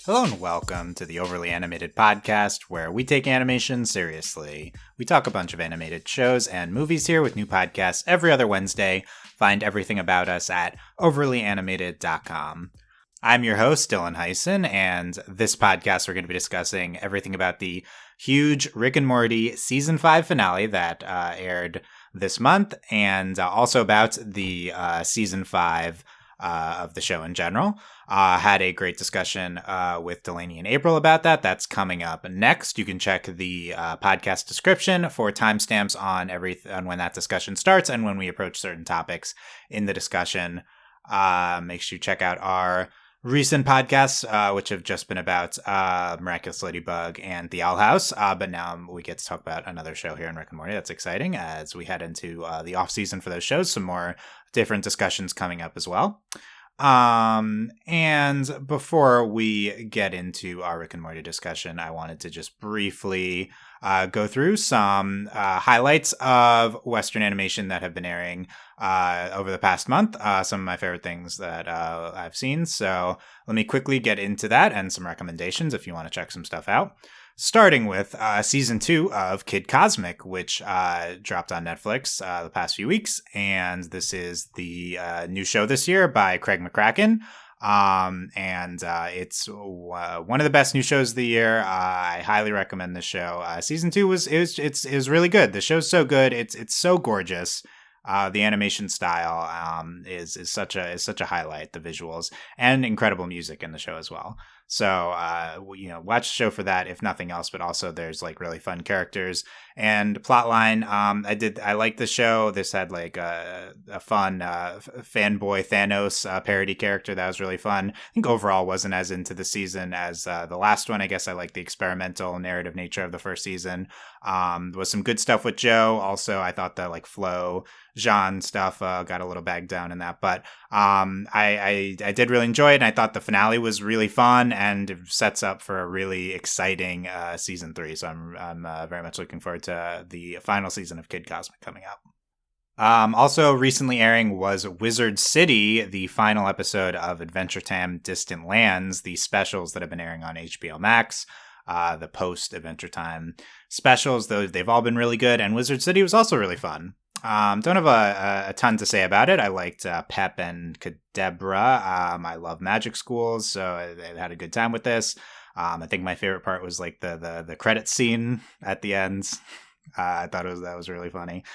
Hello and welcome to the Overly Animated Podcast, where we take animation seriously. We talk a bunch of animated shows and movies here with new podcasts every other Wednesday. Find everything about us at overlyanimated.com. I'm your host, Dylan Hysen, and this podcast we're going to be discussing everything about the huge Rick and Morty Season 5 finale that aired this month, and also about the Season 5 of the show in general. Had a great discussion with Delaney and April about that. That's coming up next. You can check the podcast description for timestamps on when that discussion starts and when we approach certain topics in the discussion. Make sure you check out our recent podcasts, which have just been about Miraculous Ladybug and The Owl House. But now we get to talk about another show here in Rick and Morty. That's exciting as we head into the off season for those shows. Some more different discussions coming up as well. And before we get into our Rick and Morty discussion, I wanted to just briefly go through some highlights of Western animation that have been airing over the past month. Some of my favorite things that I've seen. So let me quickly get into that and some recommendations if you want to check some stuff out. Starting with Season 2 of Kid Cosmic, which dropped on Netflix the past few weeks. And this is the new show this year by Craig McCracken. And it's one of the best new shows of the year. I highly recommend this show. Season 2 is really good. The show's so good. It's so gorgeous. The animation style is such a highlight. The visuals and incredible music in the show as well. So watch the show for that, if nothing else. But also, there's like really fun characters and plotline. I liked the show. This had like a fun fanboy Thanos parody character that was really fun. I think overall wasn't as into the season as the last one. I guess I like the experimental narrative nature of the first season. There was some good stuff with Joe. Also, I thought the like Flo Jean stuff got a little bagged down in that, but I did really enjoy it, and I thought the finale was really fun and it sets up for a really exciting season 3. So I'm very much looking forward to the final season of Kid Cosmic coming up. Also recently airing was Wizard City, the final episode of Adventure Time Distant Lands, the specials that have been airing on HBO Max. The post Adventure Time specials, though they've all been really good, and Wizard City was also really fun. Don't have a ton to say about it. I liked Pep and Kadebra. I love magic schools, so I had a good time with this. I think my favorite part was like the credit scene at the end. I thought that was really funny.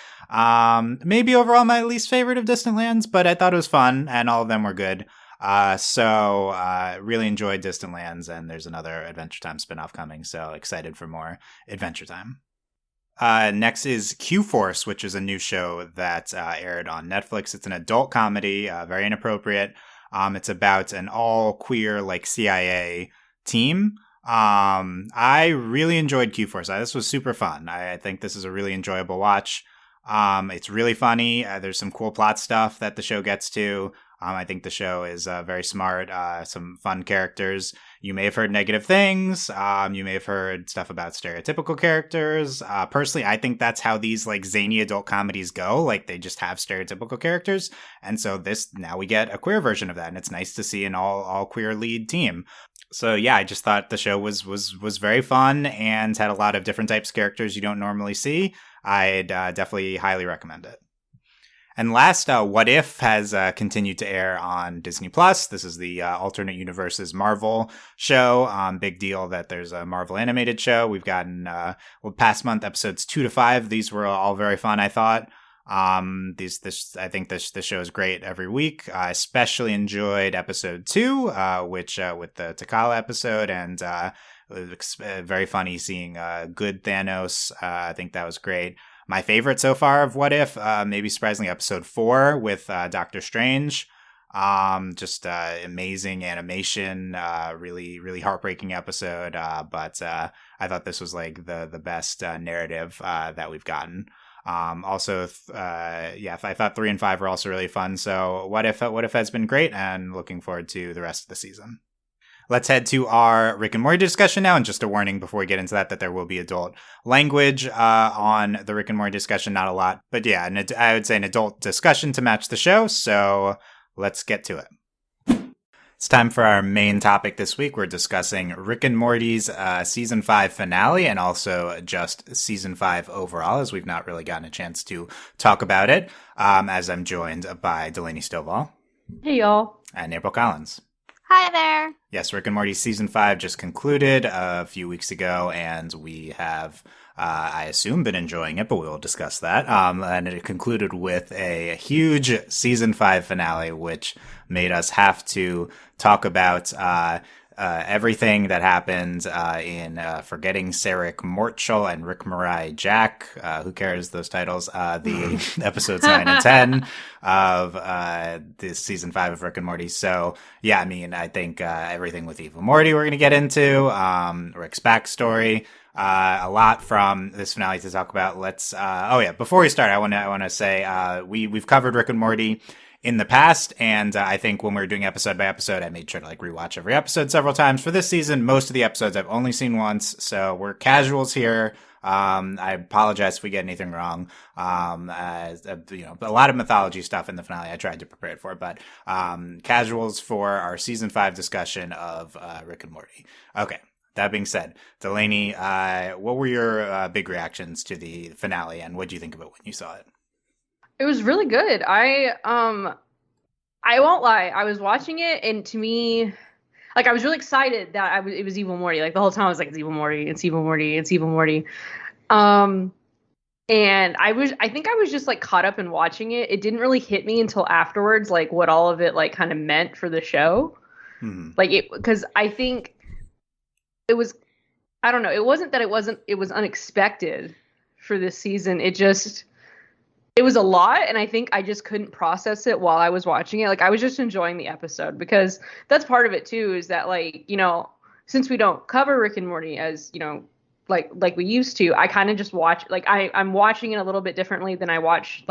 Maybe overall my least favorite of Distant Lands, but I thought it was fun, and all of them were good. So really enjoyed Distant Lands, and there's another Adventure Time spinoff coming, so excited for more Adventure Time. Next is Q-Force, which is a new show that aired on Netflix. It's an adult comedy, very inappropriate. It's about an all-queer, like, CIA team. I really enjoyed Q-Force. This was super fun. I think this is a really enjoyable watch. It's really funny. There's some cool plot stuff that the show gets to. I think the show is very smart, some fun characters. You may have heard negative things. You may have heard stuff about stereotypical characters. Personally, I think that's how these like zany adult comedies go. Like they just have stereotypical characters. And so now we get a queer version of that. And it's nice to see an all queer lead team. So yeah, I just thought the show was very fun and had a lot of different types of characters you don't normally see. I'd definitely highly recommend it. And last, What If has continued to air on Disney+. This is the alternate universes Marvel show. Big deal that there's a Marvel animated show. We've gotten, past month, episodes 2 to 5. These were all very fun, I thought. I think this show is great every week. I especially enjoyed episode 2, which with the T'Challa episode, and it was very funny seeing good Thanos. I think that was great. My favorite so far of What If, maybe surprisingly, episode 4 with Doctor Strange. Just amazing animation, really, really heartbreaking episode. But I thought this was like the best narrative that we've gotten. I thought 3 and 5 were also really fun. So What If has been great, and looking forward to the rest of the season. Let's head to our Rick and Morty discussion now, and just a warning before we get into that there will be adult language on the Rick and Morty discussion, not a lot, but yeah, I would say an adult discussion to match the show, so let's get to it. It's time for our main topic this week. We're discussing Rick and Morty's season 5 finale and also just season 5 overall, as we've not really gotten a chance to talk about it, as I'm joined by Delaney Stovall. Hey, y'all. And April Collins. Hi there. Yes, Rick and Morty season 5 just concluded a few weeks ago, and we have, I assume, been enjoying it, but we will discuss that. And it concluded with a huge season 5 finale, which made us have to talk about everything that happened in Forgetting Sarick Mortshall and Rickmurai Jack. Who cares, those titles? The episodes 9 and 10 of this season 5 of Rick and Morty. So, yeah, I mean, I think everything with Evil Morty we're going to get into, Rick's backstory. A lot from this finale to talk about. Let's, before we start, I want to say, we've covered Rick and Morty in the past, and I think when we were doing episode by episode, I made sure to rewatch every episode several times. For this season, most of the episodes I've only seen once, so we're casuals here. I apologize if we get anything wrong. A lot of mythology stuff in the finale I tried to prepare it for, but casuals for our season 5 discussion of Rick and Morty. Okay. That being said, Delaney, what were your big reactions to the finale, and what did you think of it when you saw it? It was really good. I won't lie. I was watching it, and to me, I was really excited that it was Evil Morty. The whole time I was like, it's Evil Morty, it's Evil Morty, it's Evil Morty. And I think I was just caught up in watching it. It didn't really hit me until afterwards, what all of it kind of meant for the show. Because I think it was, I don't know. It wasn't that it was unexpected for this season. It was a lot, and I think I just couldn't process it while I was watching it. I was just enjoying the episode, because that's part of it too, is that since we don't cover Rick and Morty as, like we used to, I kind of just watch, I'm watching it a little bit differently than I watch,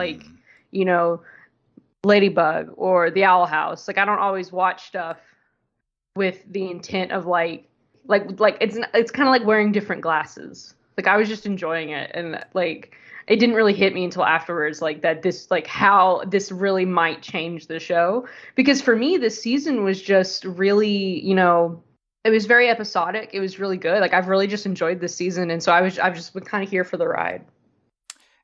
Ladybug or The Owl House. I don't always watch stuff with the intent of it's kind of like wearing different glasses. I was just enjoying it, and it didn't really hit me until afterwards, that this, how this really might change the show. Because for me, this season was just really, it was very episodic. It was really good. I've really just enjoyed this season, and so I've just been kind of here for the ride.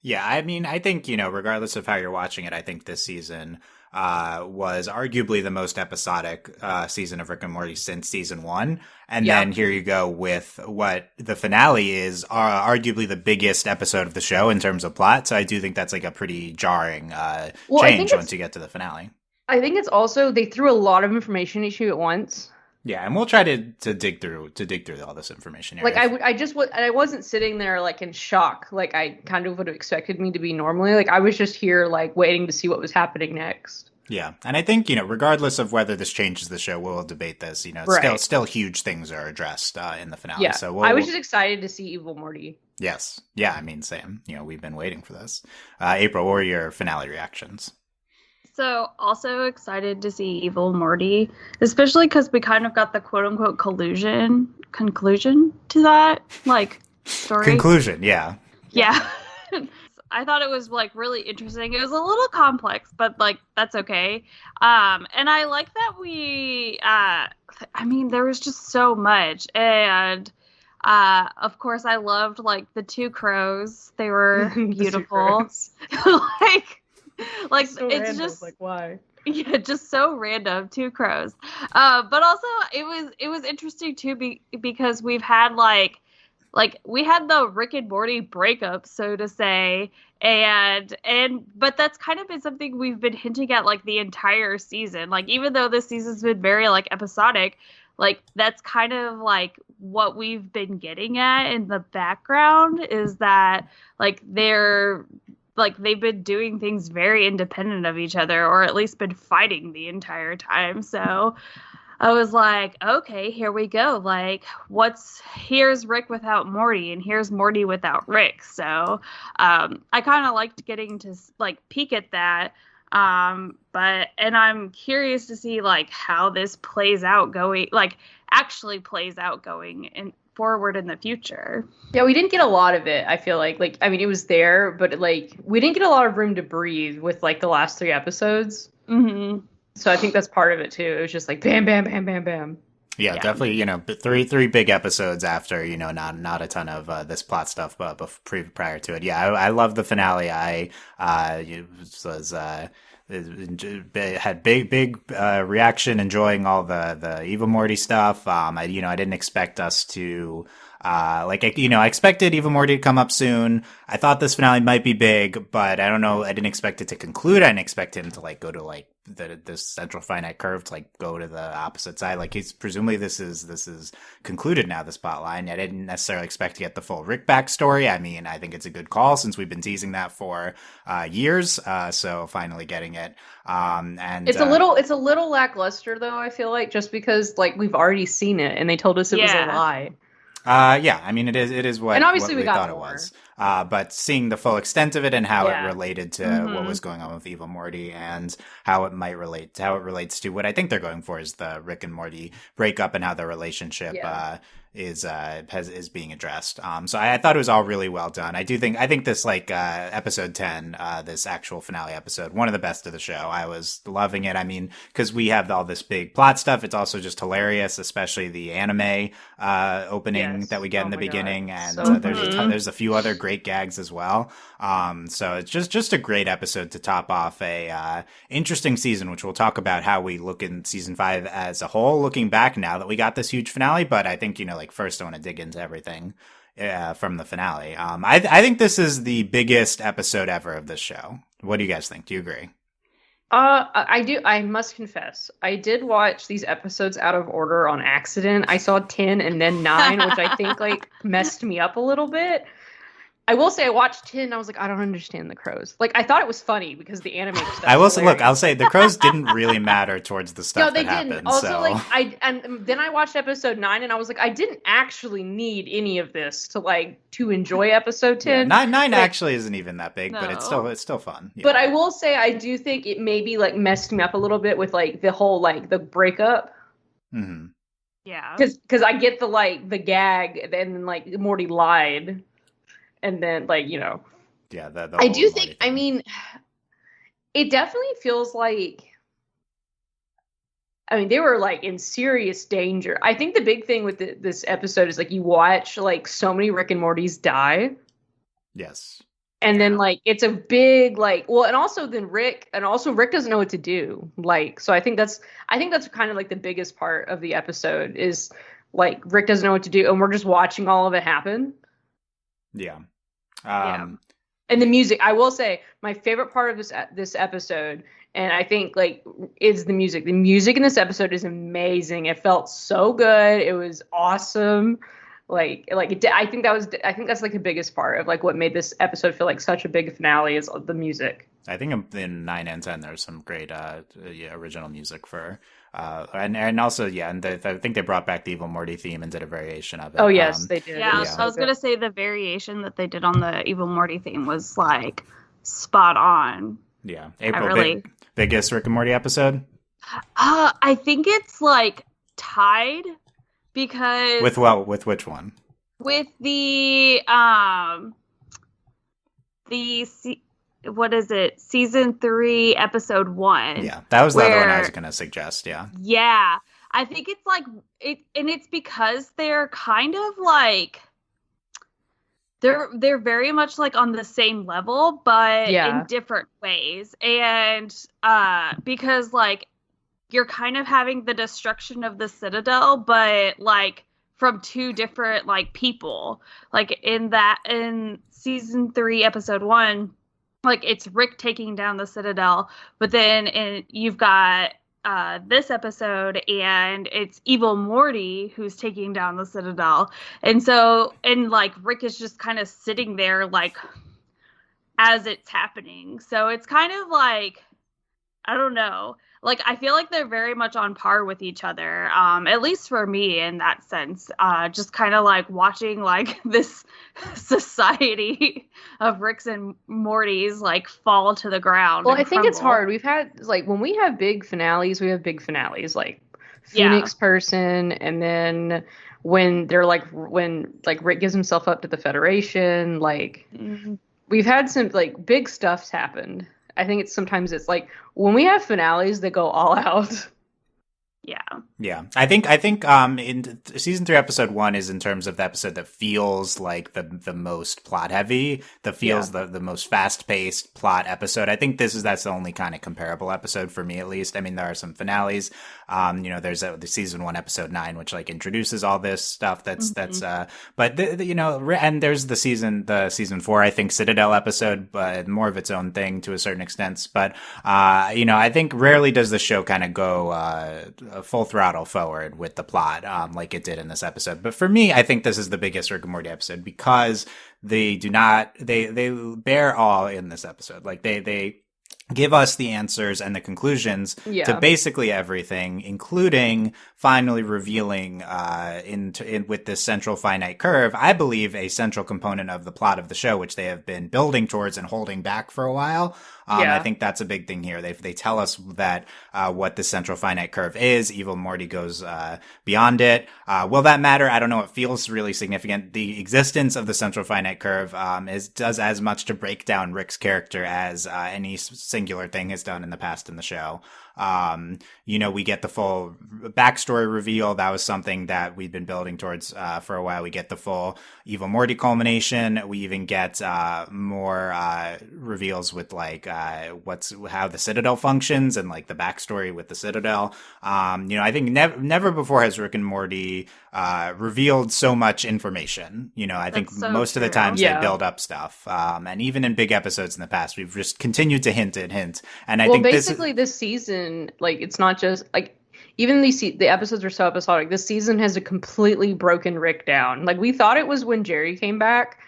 Yeah, I mean, I think, regardless of how you're watching it, I think this season was arguably the most episodic season of Rick and Morty since season 1. And then here you go with what the finale is, arguably the biggest episode of the show in terms of plot. So I do think that's a pretty jarring change once you get to the finale. I think it's also, they threw a lot of information at you at once. Yeah, and we'll try to dig through all this information here. I wasn't sitting there in shock, I kind of would have expected me to be normally. I was just here waiting to see what was happening next. Yeah, and I think regardless of whether this changes the show, we'll debate this. Still huge things are addressed in the finale. Yeah, so I was just excited to see Evil Morty. Yes, yeah, I mean, same. We've been waiting for this. April, what were your finale reactions? So, also excited to see Evil Morty, especially because we kind of got the quote-unquote conclusion to that, story. Conclusion, yeah. Yeah. I thought it was, really interesting. It was a little complex, but, that's okay. And I like that there was just so much. And, of course, I loved, the two crows. They were beautiful. So it's random. Just why? Yeah, just so random. Two crows. But also it was interesting too because we've had we had the Rick and Morty breakup, so to say, but that's kind of been something we've been hinting at the entire season. Even though this season's been very episodic, that's kind of what we've been getting at in the background is that they're they've been doing things very independent of each other, or at least been fighting the entire time. So I was like, okay, here we go. Here's Rick without Morty, and here's Morty without Rick. So I kind of liked getting to peek at that. And I'm curious to see how this plays out going, actually plays out going in forward in the future. Yeah, we didn't get a lot of it. I feel it was there, but we didn't get a lot of room to breathe with the last 3 episodes. Mm-hmm. So I think that's part of it too. It was just like bam, bam, bam, bam, bam. Yeah, definitely. But three big episodes after. Not a ton of this plot stuff, but prior to it. Yeah, I love the finale. I was had big reaction, enjoying all the Evil Morty stuff. I didn't expect us to. I expected Evil Morty to come up soon. I thought this finale might be big, but I don't know. I didn't expect it to conclude. I didn't expect him to go to this central finite curve to go to the opposite side. He's presumably this is concluded now, this plot line. I didn't necessarily expect to get the full Rick backstory. I mean, I think it's a good call since we've been teasing that for years. So finally getting it. And it's a little lackluster though. I feel like just because we've already seen it and they told us it was a lie. Yeah, I mean, it is what, and obviously what we thought more. It was. But seeing the full extent of it and how it related to Mm-hmm. what was going on with Evil Morty and how it relates to what I think they're going for is the Rick and Morty breakup and how their relationship is being addressed. So I thought it was all really well done. I think this episode 10, this actual finale episode, one of the best of the show. I was loving it. I mean, because we have all this big plot stuff, it's also just hilarious, especially the anime opening that we get in the beginning, and so there's a few other great gags as well. So it's just a great episode to top off a interesting season, which we'll talk about how we look in season 5 as a whole, looking back now that we got this huge finale. But I think first I want to dig into everything from the finale. I think this is the biggest episode ever of this show. What do you guys think? Do you agree? I do. I must confess, I did watch these episodes out of order on accident. I saw 10 and then 9, which I think messed me up a little bit. I will say I watched 10 and I was like, I don't understand the crows. I thought it was funny because the anime stuff. I will say, look, I'll say the crows didn't really matter towards the stuff that happened. Didn't. Also, so. and then I watched episode 9 and I was like, I didn't actually need any of this to enjoy episode 10. Yeah, 9 actually isn't even that big, but it's still fun. Yeah. But I will say I do think it maybe messed me up a little bit with the whole the breakup. Mm-hmm. Yeah. Because I get the gag and then Morty lied. And then, yeah, I do think, I mean, it definitely feels they were in serious danger. I think the big thing with this episode is you watch so many Rick and Mortys die. Yes. And then it's a big and also Rick doesn't know what to do. So I think that's kind of the biggest part of the episode is Rick doesn't know what to do and we're just watching all of it happen. Yeah. And the music, I will say, my favorite part of this episode, and I think is the music. The music in this episode is amazing. It felt so good. It was awesome. I think that's the biggest part of what made this episode feel like such a big finale is the music. I think in 9 and 10 there's some great original music for and also and I think they brought back the Evil Morty theme and did a variation of it. Oh yes, they did. Yeah, I was gonna say the variation that they did on the Evil Morty theme was spot on. Yeah, April, biggest Rick and Morty episode. I think it's tied because with which one? With the what is it? Season 3, episode 1. Yeah, that was the other one I was going to suggest. Yeah. Yeah, I think it's it, and it's because they're kind of they're very much on the same level, but in different ways, and because you're kind of having the destruction of the Citadel, but from 2 different people. In season 3, episode 1. It's Rick taking down the Citadel, but then you've got this episode, and it's Evil Morty who's taking down the Citadel. And so, Rick is just kind of sitting there, as it's happening. So it's kind of I don't know. I feel they're very much on par with each other, at least for me in that sense. Just kind of watching this society of Ricks and Mortys fall to the ground. Well, I think it's hard. We've had when we have big finales, Phoenix Person, and then when they're when Rick gives himself up to the Federation, we've had some big stuff's happened. I think sometimes it's like when we have finales that go all out. Yeah. I think in season 3, episode 1 is in terms of the episode that feels like the most plot heavy, that feels the most fast paced plot episode. I think that's the only kind of comparable episode for me, at least. I mean, there are some finales. There's the season 1, episode 9, which like introduces all this stuff. But and there's the season 4, I think, Citadel episode, but more of its own thing to a certain extent. But I think rarely does the show kind of go full throttle forward with the plot like it did in this episode. But for me, I think this is the biggest Rick and Morty episode because they bear all in this episode. Like they give us the answers and the conclusions to basically everything, including finally revealing with this central finite curve, I believe a central component of the plot of the show, which they have been building towards and holding back for a while. I think that's a big thing here. They tell us that what the central finite curve is. Evil Morty goes beyond it. Will that matter? I don't know. It feels really significant. The existence of the central finite curve does as much to break down Rick's character as any singular thing has done in the past in the show. We get the full backstory reveal. That was something that we've been building towards for a while. We get the full Evil Morty culmination. We even get more reveals with like how the Citadel functions and like the backstory with the Citadel. I think never before has Rick and Morty revealed so much information. I think most of the times they build up stuff. And even in big episodes in the past, we've just continued to hint. And I think basically this season, like, it's not just like, even the episodes are so episodic. This season has a completely broken Rick down. Like, we thought it was when Jerry came back,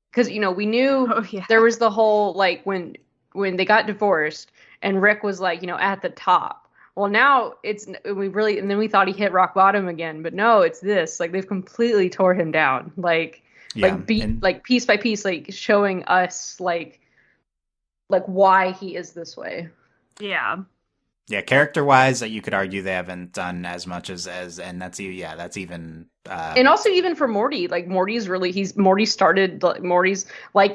because we knew there was the whole like when they got divorced and Rick was like at the top. Well, now and then we thought he hit rock bottom again, but no, it's this. Like, they've completely tore him down. Like piece by piece, like showing us like why he is this way. Yeah. Yeah, character-wise, you could argue they haven't done as much and that's even. And also even for Morty, like Morty's like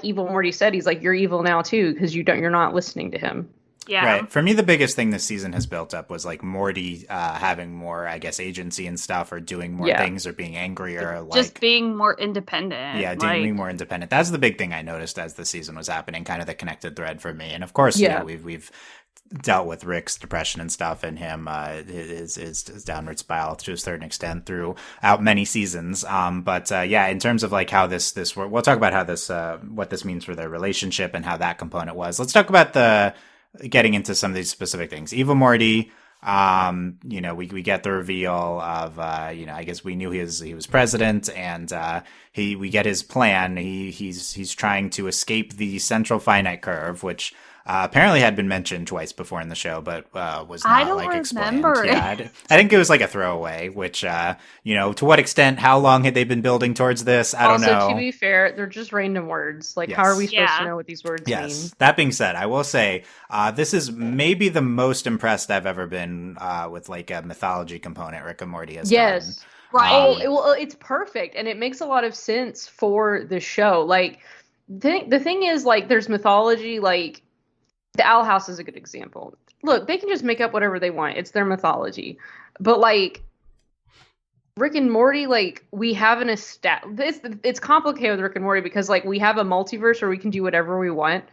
Evil Morty said, he's like, you're evil now too because you're not listening to him. Yeah. Right. For me, the biggest thing this season has built up was like Morty having more, I guess, agency and stuff, or doing more things, or being angrier, just being more independent. Yeah, being more independent. That's the big thing I noticed as the season was happening, kind of the connected thread for me. And of course, we've dealt with Rick's depression and stuff, and him his downward spiral to a certain extent throughout many seasons. In terms of like how this we'll talk about how this what this means for their relationship and how that component was. Let's talk about getting into some of these specific things. Evil Morty. We get the reveal of I guess we knew he was president, and we get his plan. He's trying to escape the central finite curve, which apparently had been mentioned twice before in the show, but was not explained. Yeah, I think it was like a throwaway. Which to what extent? How long had they been building towards this? I don't know. Also, to be fair, they're just random words. Like, how are we supposed to know what these words mean? That being said, I will say this is maybe the most impressed I've ever been with like a mythology component Rick and Morty has done. Right. It's perfect, and it makes a lot of sense for the show. Like, the thing is, like, there's mythology, like. The Owl House is a good example. Look, they can just make up whatever they want. It's their mythology. But, like, Rick and Morty, like, we have it's complicated with Rick and Morty because, like, we have a multiverse where we can do whatever we want.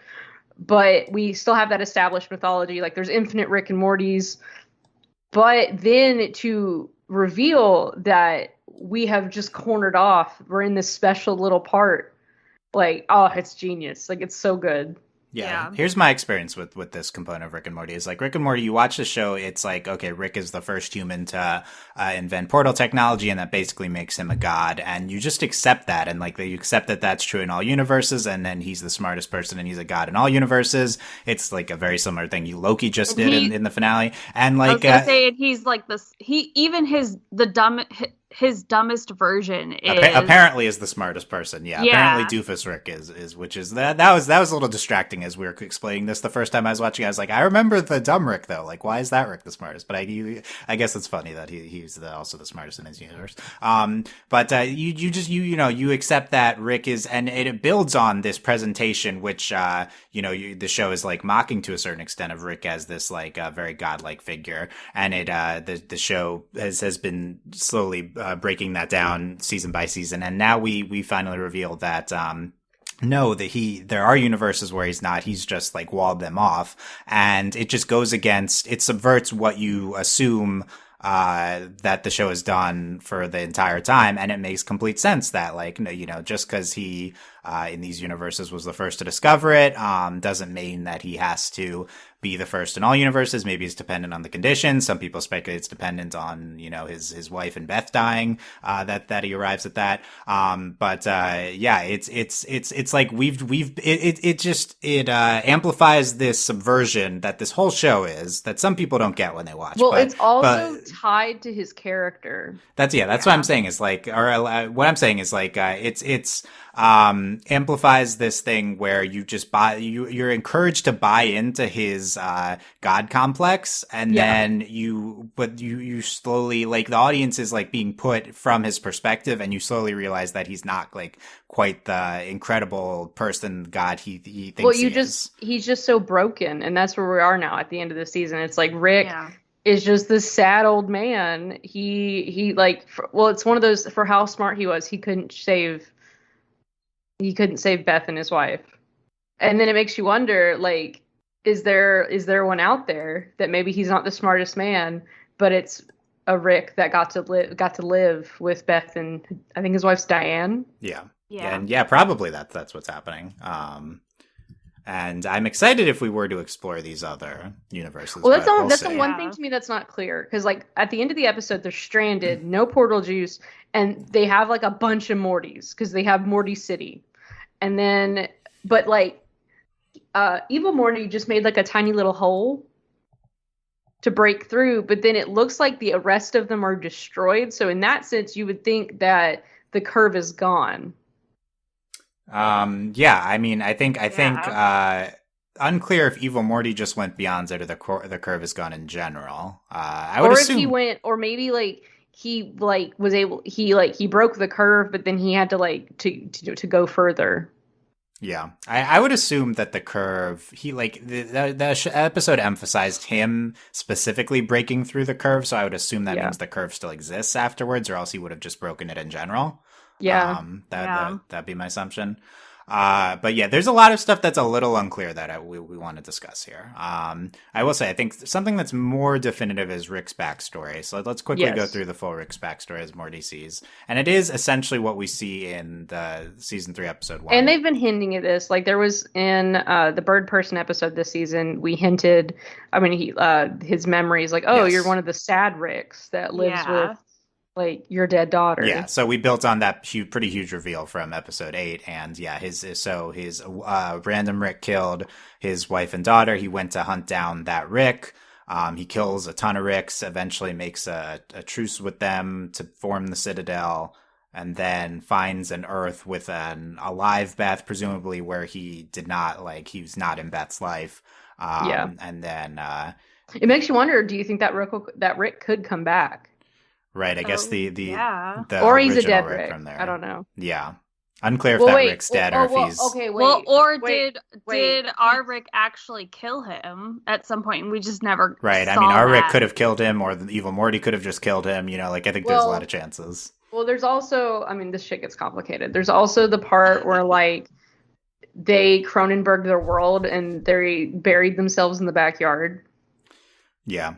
But we still have that established mythology. Like, there's infinite Rick and Mortys. But then to reveal that we have just cornered off, we're in this special little part. Like, oh, it's genius. Like, it's so good. Yeah. Here's my experience with this component of Rick and Morty. Is like Rick and Morty, you watch the show, it's like, okay, Rick is the first human to invent portal technology, and that basically makes him a god, and you just accept that, and like you accept that that's true in all universes, and then he's the smartest person and he's a god in all universes. It's like a very similar thing Loki just did in the finale, and like I was gonna say, he's like this. his dumbest version is apparently is the smartest person. Yeah. Yeah. Apparently Doofus Rick is which is that was a little distracting as we were explaining this the first time I was watching. I was like, I remember the dumb Rick though. Like, why is that Rick the smartest? But I guess it's funny that he's also the smartest in his universe. But you accept that Rick is, and it builds on this presentation, which the show is like mocking to a certain extent of Rick as this like very godlike figure, and the show has been slowly breaking that down season by season, and now we finally reveal that no, there are universes where he's not. He's just like walled them off, and it just goes against. It subverts what you assume that the show has done for the entire time, and it makes complete sense that like just because he in these universes was the first to discover it doesn't mean that he has to be the first in all universes. Maybe it's dependent on the conditions. Some people speculate it's dependent on his wife and Beth dying that he arrives at that. It's like it amplifies this subversion that this whole show is, that some people don't get when they watch. Well, it's also tied to his character. That's what I'm saying is like, or what I'm saying is like it's amplifies this thing where you just you're encouraged to buy into his God complex, and then you slowly, like, the audience is like being put from his perspective, and you slowly realize that he's not like quite the incredible person God he thinks he's just so broken, and that's where we are now at the end of the season. It's like Rick is just this sad old man. He it's one of those, for how smart he was, he couldn't save Beth and his wife. And then it makes you wonder, like, is there one out there that maybe he's not the smartest man, but it's a Rick that got to live with Beth and I think his wife's Diane. Yeah. And probably that's what's happening. And I'm excited if we were to explore these other universes. Well, that's the one thing to me that's not clear, because like at the end of the episode, they're stranded, no portal juice, and they have like a bunch of Mortys because they have Morty City, and then but like Evil Morty just made like a tiny little hole to break through, but then it looks like the rest of them are destroyed. So in that sense, you would think that the curve is gone. I mean, I think unclear if Evil Morty just went beyond it, or the curve is gone in general. I would assume, if he went, or maybe like he like was able, he broke the curve, but then he had to like to go further. Yeah, I would assume that the curve, he like the episode emphasized him specifically breaking through the curve, so I would assume that means the curve still exists afterwards, or else he would have just broken it in general. That'd be my assumption. But yeah, there's a lot of stuff that's a little unclear that we want to discuss here. I will say, I think something that's more definitive is Rick's backstory. So let's quickly go through the full Rick's backstory as Morty sees. And it is essentially what we see in the season 3 episode 1. And they've been hinting at this. Like there was in the Bird Person episode this season, we hinted, I mean, his memories, like, you're one of the sad Ricks that lives with like your dead daughter. Yeah, so we built on that pretty huge reveal from episode 8, and his random Rick killed his wife and daughter. He went to hunt down that Rick. He kills a ton of Ricks, eventually makes a truce with them to form the Citadel, and then finds an Earth with an alive Beth, presumably where he was not in Beth's life. And then it makes you wonder, do you think that Rick could come back? Right, I guess the or he's a dead Rick Rick from there. I don't know. Yeah, unclear if Rick's dead or if he's okay. Wait, did our Rick actually kill him at some point, and we just never right? I mean, our Rick could have killed him, or the Evil Morty could have just killed him. I think there's a lot of chances. Well, there's also, I mean, this shit gets complicated. There's also the part where like they Cronenberg their world and they buried themselves in the backyard. Yeah,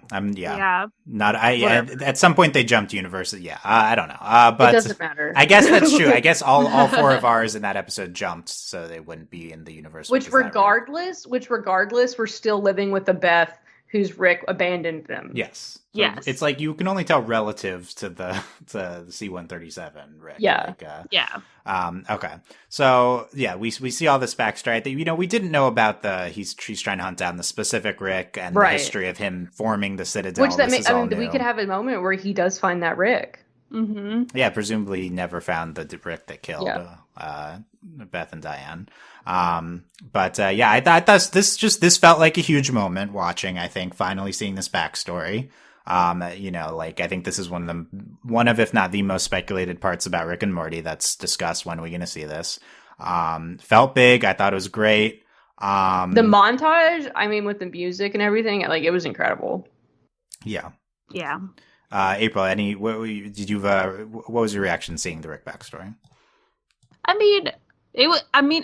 Not at some point they jumped universes. Yeah, I don't know. But it doesn't matter. I guess that's true. I guess all 4 of ours in that episode jumped, so they wouldn't be in the universe. Which regardless, we're still living with the Beth whose Rick abandoned them. Yes. So it's like you can only tell relative to the C-137 Rick. Yeah. Okay. So we see all this backstory. We didn't know about he's trying to hunt down the specific Rick and the history of him forming the Citadel. Which we could have a moment where he does find that Rick. Mm-hmm. Yeah, presumably he never found the Rick that killed Beth and Diane. But I thought this felt like a huge moment watching. I think finally seeing this backstory. I think this is one of, if not the most speculated parts about Rick and Morty that's discussed. When are we going to see this? Felt big. I thought it was great. The montage, I mean, with the music and everything, like, it was incredible. Yeah. Yeah. April, what was your reaction seeing the Rick backstory? I mean,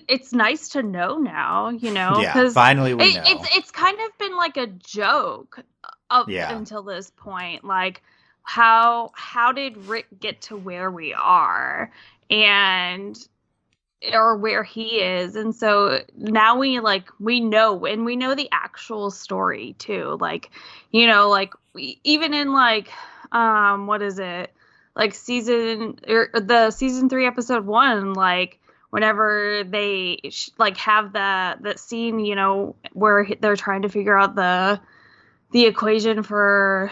it's nice to know now, Yeah, finally we know. It's kind of been like a joke up until this point. Like, how did Rick get to where we are, or where he is? And so now we know, and we know the actual story too. Like, even in what is it? Like the season 3 episode 1, like whenever they have the scene, where they're trying to figure out the equation for,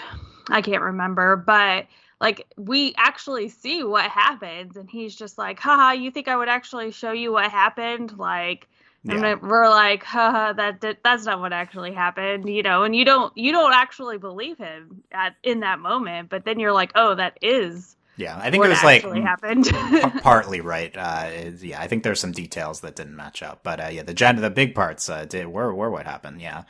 I can't remember, but like we actually see what happens, and he's just like, haha, you think I would actually show you what happened? Like, and we're like, haha, that's not what actually happened, and you don't actually believe him in that moment, but then you're like, oh, that is. Yeah, I think it was happened. Partly right. I think there's some details that didn't match up, but the big parts were what happened. Yeah.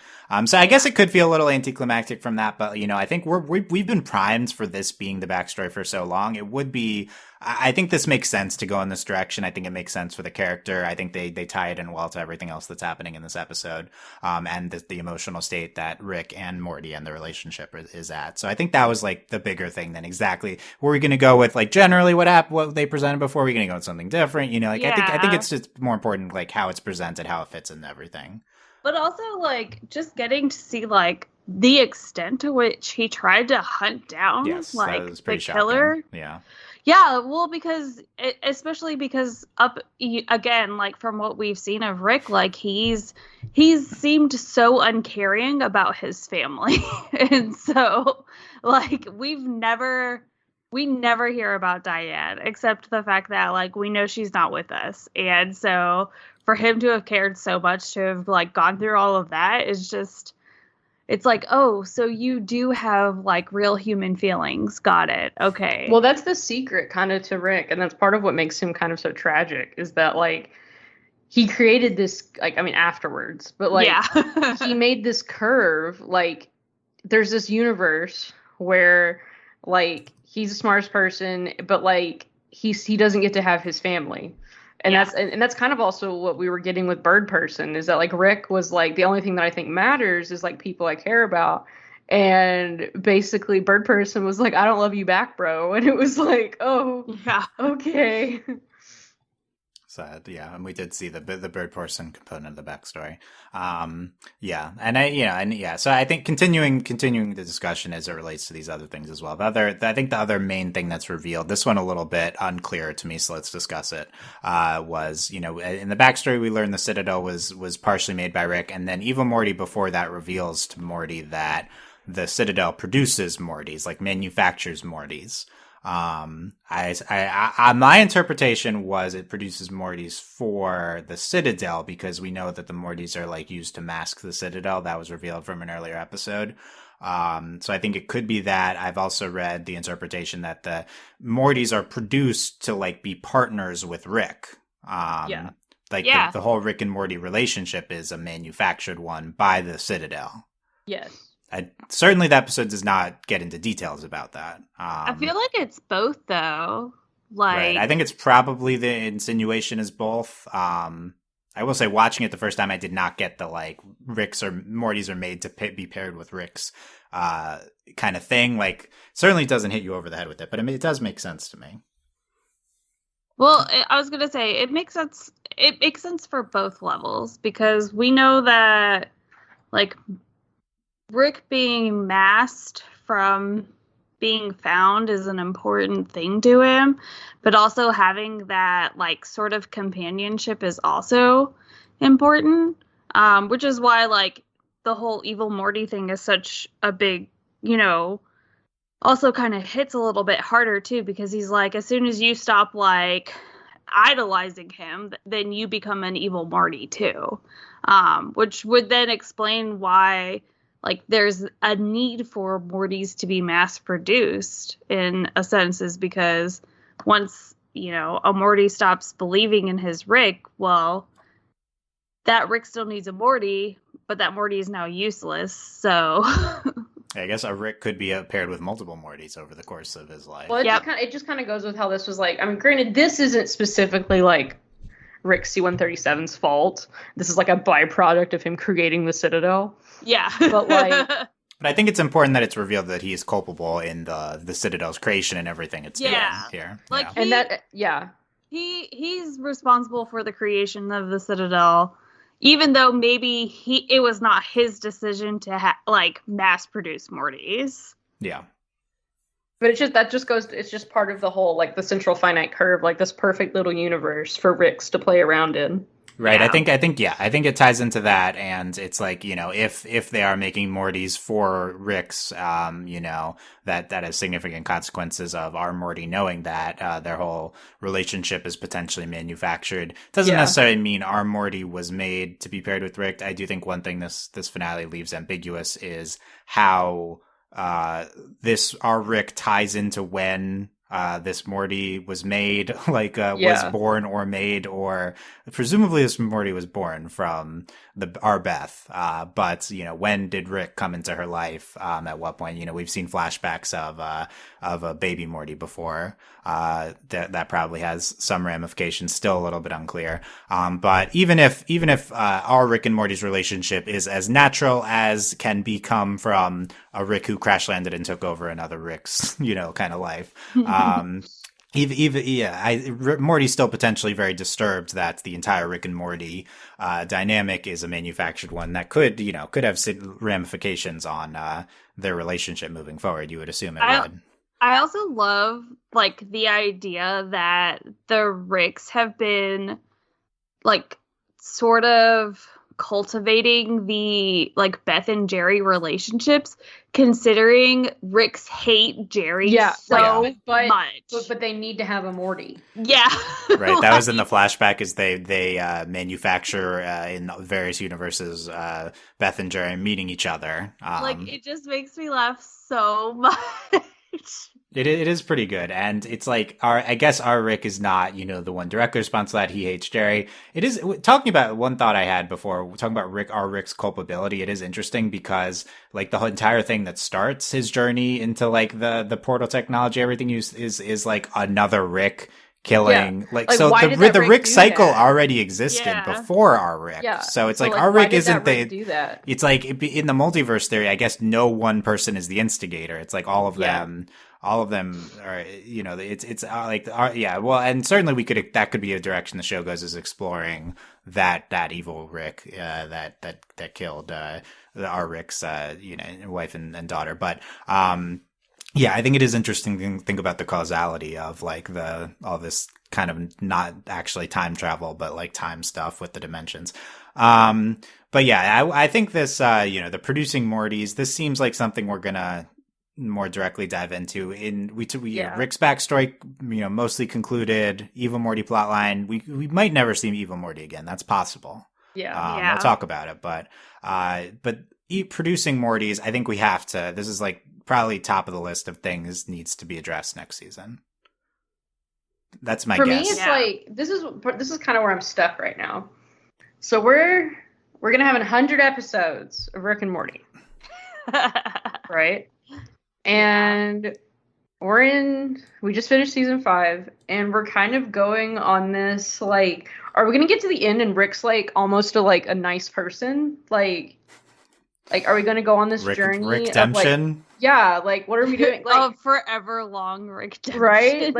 So I guess it could feel a little anticlimactic from that, but I think we've been primed for this being the backstory for so long. It would be. I think this makes sense to go in this direction. I think it makes sense for the character. I think they tie it in well to everything else that's happening in this episode, and the emotional state that Rick and Morty and the relationship is at. So I think that was like the bigger thing than exactly were we going to go with like generally what they presented before. We're going to go with something different. I think it's just more important like how it's presented, how it fits into everything. But also like just getting to see like the extent to which he tried to hunt down like the killer. Yeah. Yeah, well, especially because again, like from what we've seen of Rick, like he's seemed so uncaring about his family, and so like we never hear about Diane except the fact that like we know she's not with us, and so for him to have cared so much to have like gone through all of that is just. It's like, oh, so you do have like real human feelings. Got it. Okay. Well, that's the secret kind of to Rick. And that's part of what makes him kind of so tragic is that like he created this, like, I mean, afterwards, but like he made this curve. Like there's this universe where like he's the smartest person, but like he doesn't get to have his family. And that's kind of also what we were getting with Bird Person is that like Rick was like the only thing that I think matters is like people I care about, and basically Bird Person was like, I don't love you back, bro, and it was like, oh yeah, okay. Sad, and we did see the Bird Person component of the backstory. So I think continuing the discussion as it relates to these other things as well. I think the other main thing that's revealed, this one a little bit unclear to me, so let's discuss it. Was in the backstory we learned the Citadel was partially made by Rick, and then Evil Morty before that reveals to Morty that the Citadel produces Mortys, like manufactures Mortys. My interpretation was it produces Mortys for the Citadel because we know that the Mortys are like used to mask the Citadel. That was revealed from an earlier episode. So I think it could be that. I've also read the interpretation that the Mortys are produced to like be partners with Rick. The whole Rick and Morty relationship is a manufactured one by the Citadel. Yes. Certainly the episode does not get into details about that. I feel like it's both, though. Right. I think it's probably the insinuation is both. I will say, watching it the first time, I did not get the, like, Ricks or Mortys are made to be paired with Ricks kind of thing. Like, certainly doesn't hit you over the head with it, but I mean, it does make sense to me. Well, I was going to say, it makes sense. It makes sense for both levels, because we know that, like, Rick being masked from being found is an important thing to him, but also having that like sort of companionship is also important, which is why like the whole Evil Morty thing is such a big, also kind of hits a little bit harder too, because he's like, as soon as you stop like idolizing him, then you become an evil Morty too, which would then explain why like there's a need for Mortys to be mass produced in a sense, is because once a Morty stops believing in his Rick, well, that Rick still needs a Morty, but that Morty is now useless. So I guess a Rick could be paired with multiple Mortys over the course of his life. Well, it just kind of goes with how this was like. I mean, granted, this isn't specifically like Rick C-137's fault. This is like a byproduct of him creating the Citadel. Yeah. But like... But I think it's important that it's revealed that he is culpable in the Citadel's creation and everything it's doing here. Like he's responsible for the creation of the Citadel, even though maybe it was not his decision to mass produce Mortys. Yeah. But it's just part of the whole, like, the central finite curve, like this perfect little universe for Ricks to play around in. Right. Yeah. I think it ties into that. And it's like, if they are making Mortys for Ricks, that has significant consequences of our Morty knowing that their whole relationship is potentially manufactured. Doesn't necessarily mean our Morty was made to be paired with Rick. I do think one thing this finale leaves ambiguous is how our Rick ties into when this Morty was made, was born or made, or presumably this Morty was born from our Beth. But when did Rick come into her life? At what point? We've seen flashbacks of a baby Morty before. That probably has some ramifications. Still a little bit unclear. But even if our Rick and Morty's relationship is as natural as can become from a Rick who crash landed and took over another Rick's, kind of life. Morty's still potentially very disturbed that the entire Rick and Morty dynamic is a manufactured one that could have ramifications on their relationship moving forward. You would assume it would. I also love the idea that the Ricks have been sort of cultivating the Beth and Jerry relationships, considering Ricks hate Jerry so much. But they need to have a Morty. Yeah. Right. That was in the flashback, is they manufacture in various universes Beth and Jerry meeting each other. It just makes me laugh so much. It is pretty good, and it's I guess our Rick is not, the one directly responsible for that. He hates Jerry. It is, talking about one thought I had before, talking about Rick's culpability, it is interesting because, the whole entire thing that starts his journey into, the portal technology, everything is another Rick killing, the Rick cycle already existed before our Rick. Yeah. So it's our Rick isn't do that? It's in the multiverse theory, I guess no one person is the instigator. It's all of them. All of them are, well, and certainly that could be a direction the show goes, is exploring that evil Rick, that killed, our Rick's, wife and daughter. But, I think it is interesting to think about the causality of all this kind of not actually time travel, but time stuff with the dimensions. But I think this, the producing Mortys, this seems like something we're gonna more directly dive into. Rick's backstory, mostly concluded. Evil Morty plotline. We might never see Evil Morty again. That's possible. We'll talk about it. But producing Mortys, I think we have to. This is probably top of the list of things needs to be addressed next season. That's my guess. For me, it's this is kind of where I'm stuck right now. So we're gonna have 100 episodes of Rick and Morty, right? And we just finished season 5, and we're kind of going on this, are we going to get to the end and Rick's, almost a nice person? Are we going to go on this journey? Rick-demption? What are we doing? Forever long Rick-demption. Right?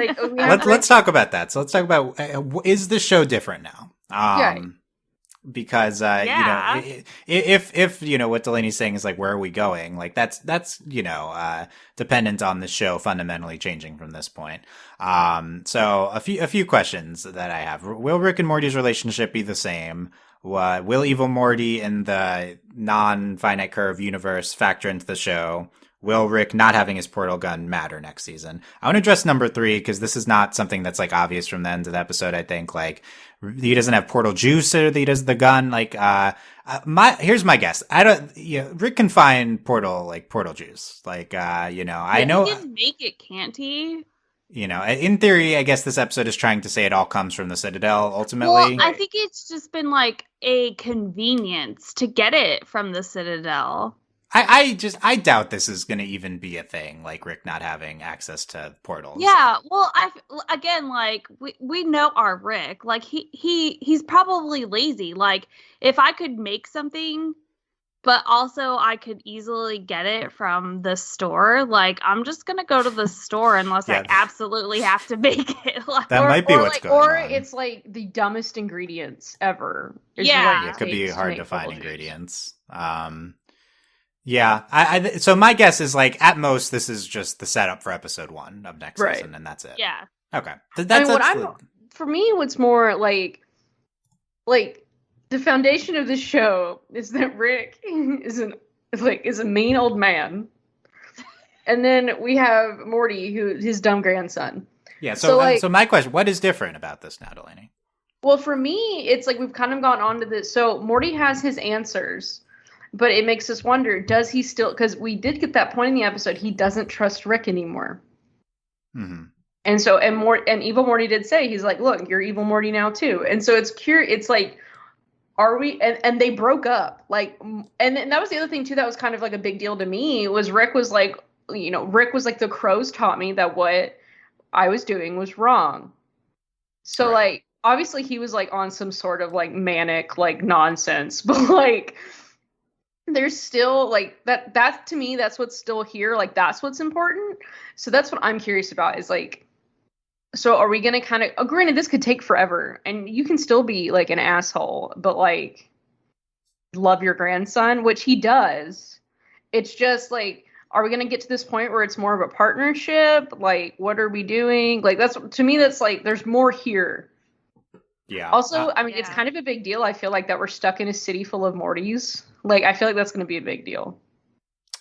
Let's talk about that. So let's talk about, is the show different now? Because if what Delaney's saying is where are we going, that's dependent on the show fundamentally changing from this point. So a few questions that I have. Will Rick and Morty's relationship be the same? Will Evil Morty in the non-finite curve universe factor into the show? Will Rick not having his portal gun matter next season? I want to address number 3 because this is not something that's like obvious from the end of the episode. I think like he doesn't have portal juice or he does the gun. Like, here's my guess. Rick can find portal juice. Like, I know he can make it, can't he? In theory, I guess this episode is trying to say it all comes from the Citadel ultimately. Well, I think it's just been like a convenience to get it from the Citadel. I doubt this is going to even be a thing, like Rick not having access to portals. Yeah, well, we know our Rick. Like he's probably lazy. Like if I could make something, but also I could easily get it from the store, like I'm just gonna go to the store unless I absolutely have to make it. That might be what's going on. Or it's like the dumbest ingredients ever. It could be hard to find ingredients. Yeah, so my guess is like at most this is just the setup for episode 1 of next season, and that's it. Yeah. Okay. For me, what's more like the foundation of the show is that Rick is a mean old man, and then we have Morty, who his dumb grandson. Yeah. So my question: what is different about this now, Delaney? Well, for me, it's like we've kind of gone on to this. So Morty has his answers. But it makes us wonder, does he still... Because we did get that point in the episode, he doesn't trust Rick anymore. Mm-hmm. And so, and Evil Morty did say, he's like, look, you're Evil Morty now too. And so it's curious, it's like, are we... And they broke up. Like, and that was the other thing too that was kind of like a big deal to me, was Rick was like, the crows taught me that what I was doing was wrong. So like, obviously he was like on some sort of like manic, like nonsense, but like... There's still like that to me, that's what's still here. Like that's what's important. So that's what I'm curious about is like, so are we going to kind of, granted this could take forever and you can still be like an asshole, but like love your grandson, which he does. It's just like, are we going to get to this point where it's more of a partnership? Like, what are we doing? Like, that's, to me, that's like, there's more here. Yeah. Also, it's kind of a big deal. I feel like that we're stuck in a city full of Mortys. Like, I feel like that's going to be a big deal.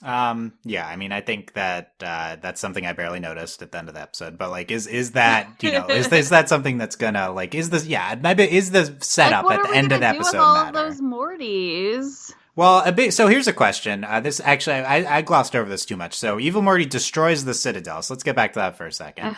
Yeah, I mean, I think that that's something I barely noticed at the end of the episode. But like, is that is that something that's gonna like? Is this maybe is the setup like, at the end of the episode all matter? Those Mortys. Well, so here's a question. This actually, I glossed over this too much. So Evil Morty destroys the Citadel. So let's get back to that for a second.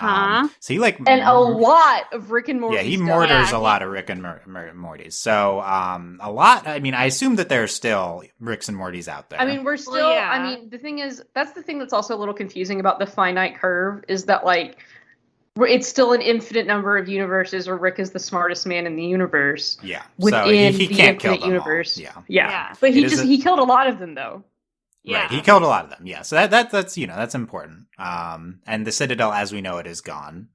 So he and a lot of Rick and Morty. Yeah, he mortars a lot of Rick and Mortys. So a lot. I mean, I assume that there are still Ricks and Mortys out there. I mean, we're still. Well, yeah. I mean, the thing is, that's the thing that's also a little confusing about the finite curve is that like. It's still an infinite number of universes where Rick is the smartest man in the universe. Yeah. Within so he the can't kill them universe. All. Yeah. But he killed a lot of them though. Yeah. Right. He killed a lot of them. Yeah. So that's that's important. And the Citadel as we know it is gone.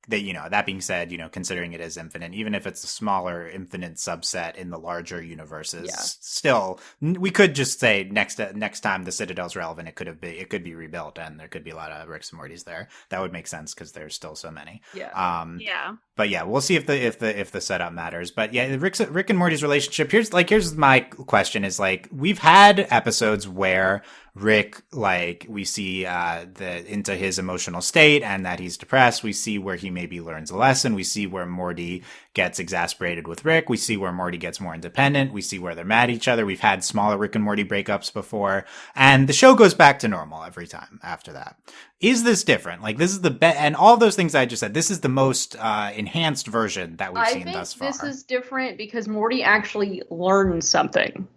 That being said, considering it is infinite, even if it's a smaller infinite subset in the larger universes, still we could just say next time the Citadel's relevant, it could be rebuilt and there could be a lot of Ricks and Mortys there. That would make sense because there's still so many. Yeah. But yeah, we'll see if the setup matters. But yeah, Rick and Morty's relationship. Here's my question: is like we've had episodes where Rick, like, we see into his emotional state and that he's depressed. We see where he maybe learns a lesson. We see where Morty gets exasperated with Rick. We see where Morty gets more independent. We see where they're mad at each other. We've had smaller Rick and Morty breakups before. And the show goes back to normal every time after that. Is this different? Like, this is the best, and all those things I just said, this is the most enhanced version that we've seen thus far. I think this is different because Morty actually learned something.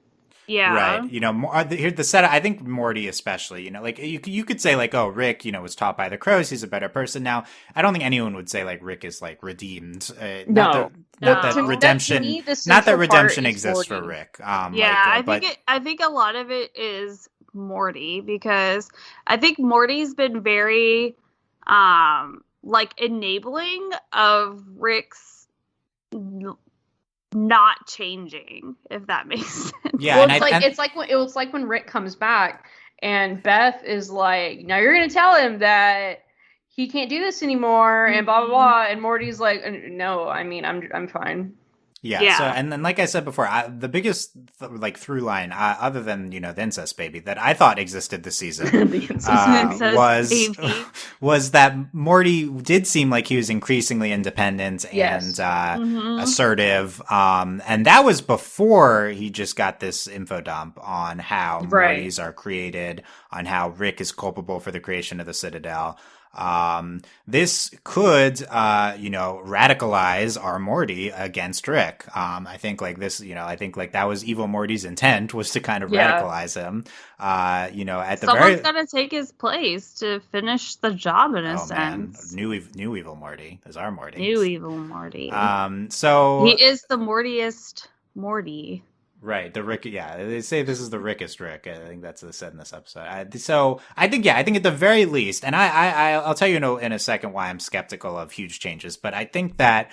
Yeah. Right. Here the setup. I think Morty especially. Like you could say like, oh, Rick, was taught by the crows. He's a better person now. I don't think anyone would say like Rick is like redeemed. Not that redemption. Not that redemption exists for Rick. I think a lot of it is Morty because I think Morty's been very enabling of Rick's not changing, if that makes sense. Yeah, well, it's like when Rick comes back and Beth is like, now you're gonna tell him that he can't do this anymore and blah blah blah, and Morty's like, no, I mean I'm fine. Yeah. So, and then, like I said before, the biggest like through line, other than the incest baby that I thought existed this season, The incest baby. was that Morty did seem like he was increasingly independent and assertive, and that was before he just got this info dump on how Mortys are created, on how Rick is culpable for the creation of the Citadel. This could, radicalize our Morty against Rick. I think like this, I think like that was Evil Morty's intent, was to kind of radicalize him. At the someone's got to take his place to finish the job in a sense. New Evil Morty is our Morty. New Evil Morty. So he is the Mortiest Morty. Right, the Rick. Yeah, they say this is the Rickest Rick. I think that's said in this episode. So I think at the very least, and I'll tell you in a second why I'm skeptical of huge changes. But I think that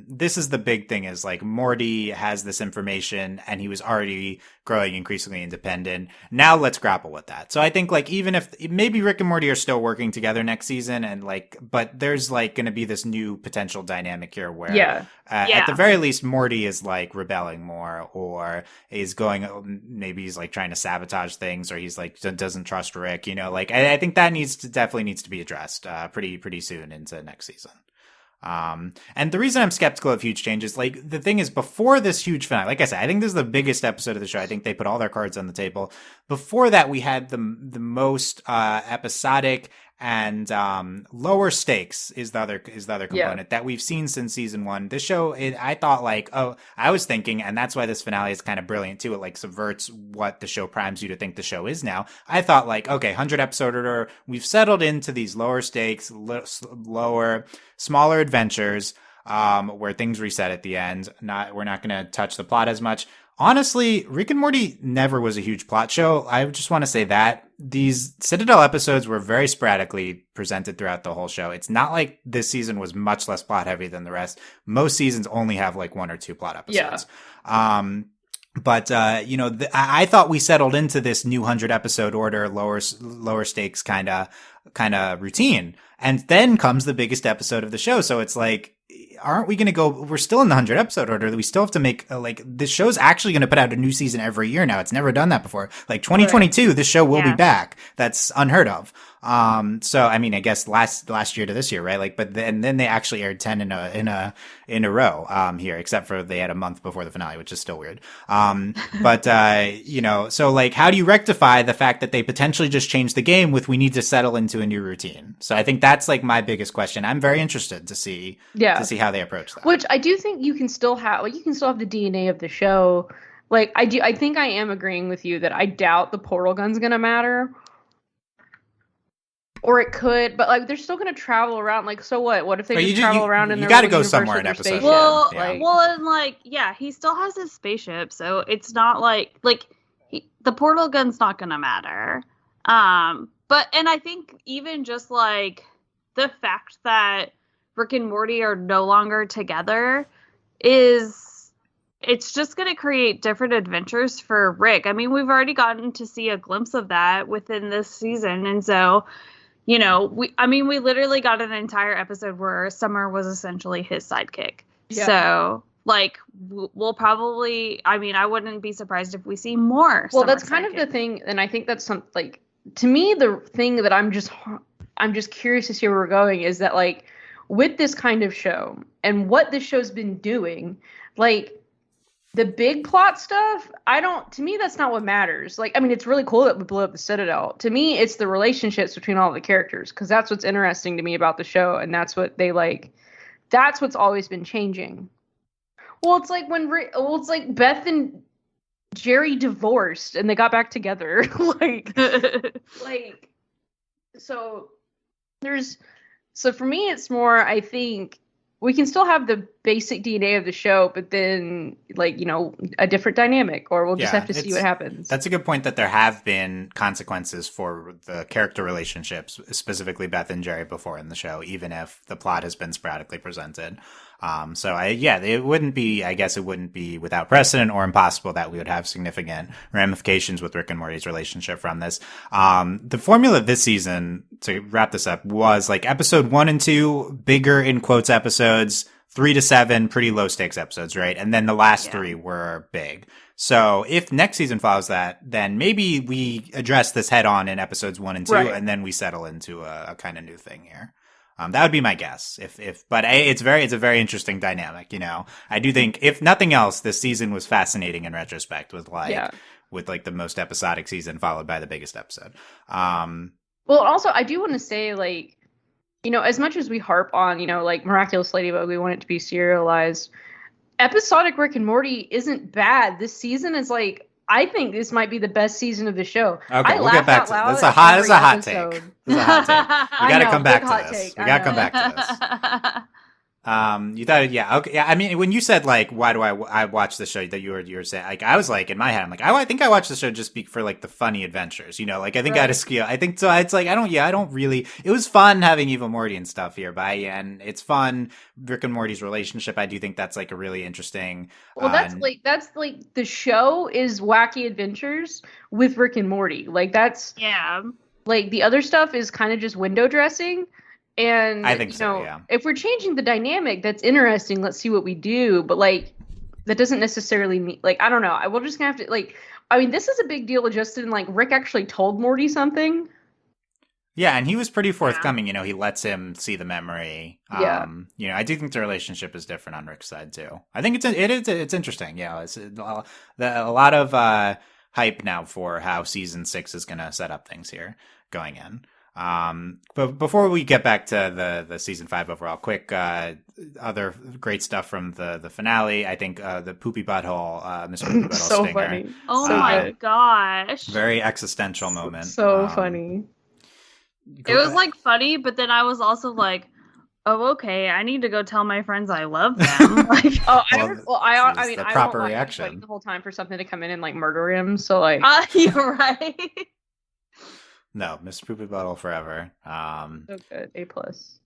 this is the big thing: is like Morty has this information, and he was already growing increasingly independent. Now let's grapple with that. So I think like even if maybe Rick and Morty are still working together next season, and but there's like going to be this new potential dynamic here where at the very least Morty is like rebelling more, or is going, maybe he's like trying to sabotage things, or he's like doesn't trust Rick. I think that definitely needs to be addressed pretty soon into next season. And the reason I'm skeptical of huge changes, like the thing is, before this huge finale, like I said, I think this is the biggest episode of the show. I think they put all their cards on the table. Before that, we had the most episodic and lower stakes is the other component that we've seen since season 1. This show, I thought I was thinking, and that's why this finale is kind of brilliant too. It like subverts what the show primes you to think the show is now. I thought okay, 100 episode order, we've settled into these lower stakes, smaller adventures, where things reset at the end. We're not going to touch the plot as much. Honestly, Rick and Morty never was a huge plot show. I just want to say that these Citadel episodes were very sporadically presented throughout the whole show. It's not like this season was much less plot heavy than the rest. Most seasons only have like 1 or 2 plot episodes. Yeah. I thought we settled into this new 100 episode order, lower stakes kind of routine. And then comes the biggest episode of the show. So it's like, aren't we going to go? We're still in the 100 episode order. We still have to make this show's actually going to put out a new season every year now. It's never done that before. Like 2022, this show will be back. That's unheard of. So I mean, I guess last year to this year, right? But then they actually aired 10 in a row, here, except for they had a month before the finale, which is still weird. So like, how do you rectify the fact that they potentially just changed the game with, we need to settle into a new routine? So I think that's like my biggest question. I'm very interested to see how they approach that. Which I do think you can still have, the DNA of the show. Like I think I am agreeing with you that I doubt the portal gun's going to matter. Or it could, but they're still going to travel around. So what? What if they travel around in their got to go somewhere in episode. He still has his spaceship, so it's not the portal gun's not going to matter. And I think even just the fact that Rick and Morty are no longer together it's just going to create different adventures for Rick. I mean, we've already gotten to see a glimpse of that within this season, and so. We literally got an entire episode where Summer was essentially his sidekick. Yeah. So, we'll probably, I wouldn't be surprised if we see more. Well, that's kind of the thing, and I think that's something, to me, the thing that I'm just curious to see where we're going is that, with this kind of show, and what this show's been doing, the big plot stuff, to me, that's not what matters. It's really cool that we blew up the Citadel. To me, it's the relationships between all the characters, because that's what's interesting to me about the show, and that's what they that's what's always been changing. Well, it's like Beth and Jerry divorced, and they got back together. So for me, it's more, I think, we can still have the basic DNA of the show, but then, a different dynamic, or we'll just have to see what happens. That's a good point, that there have been consequences for the character relationships, specifically Beth and Jerry, before in the show, even if the plot has been sporadically presented. It wouldn't be without precedent or impossible that we would have significant ramifications with Rick and Morty's relationship from this. The formula this season, to wrap this up, was episode 1 and 2, bigger in quotes episodes, 3 to 7 pretty low stakes episodes, right? And then the last 3 were big. So if next season follows that, then maybe we address this head on in episodes 1 and 2, and then we settle into a kind of new thing here. That would be my guess. But it's a very interesting dynamic. I do think, if nothing else, this season was fascinating in retrospect with the most episodic season followed by the biggest episode. Well, also I do want to say, like, as much as we harp on, like Miraculous Ladybug, we want it to be serialized. Episodic Rick and Morty isn't bad. This season is like, I think this might be the best season of the show. Okay, we'll get back to this. This is a hot take. We got to come back to this. We got to come back to this. You thought, okay, yeah. I mean, when you said like, why do I watch the show? That you were saying, like, I was like in my head, I'm like, I think I watched the show just for like the funny adventures, Like, I think I had a skill. I think so. It's like I don't really. It was fun having Evil Morty and stuff here, and it's fun. Rick and Morty's relationship. I do think that's like a really interesting. Well, that's like the show is wacky adventures with Rick and Morty. Like that's like the other stuff is kind of just window dressing. And I think so, yeah. If we're changing the dynamic, that's interesting. Let's see what we do. But like, that doesn't necessarily mean, like, I don't know. We're just gonna have to, like, I mean, this is a big deal with Justin. Like, Rick actually told Morty something. Yeah, and he was pretty forthcoming. He lets him see the memory. I do think the relationship is different on Rick's side too. I think it's interesting. Yeah, it's a lot of hype now for how season 6 is going to set up things here going in. But before we get back to the season 5 overall, quick other great stuff from the finale. I think the Poopy Butthole, Mr. Poopy Butthole so stinger. Funny. Oh my gosh! Very existential moment. So funny. It was like funny, but then I was also like, oh, okay, I need to go tell my friends I love them. Like, I mean, I proper won't, reaction. Waiting the whole time for something to come in and like murder him. So like, you're right. No, Mr. Poopy Butthole forever. So good. A+.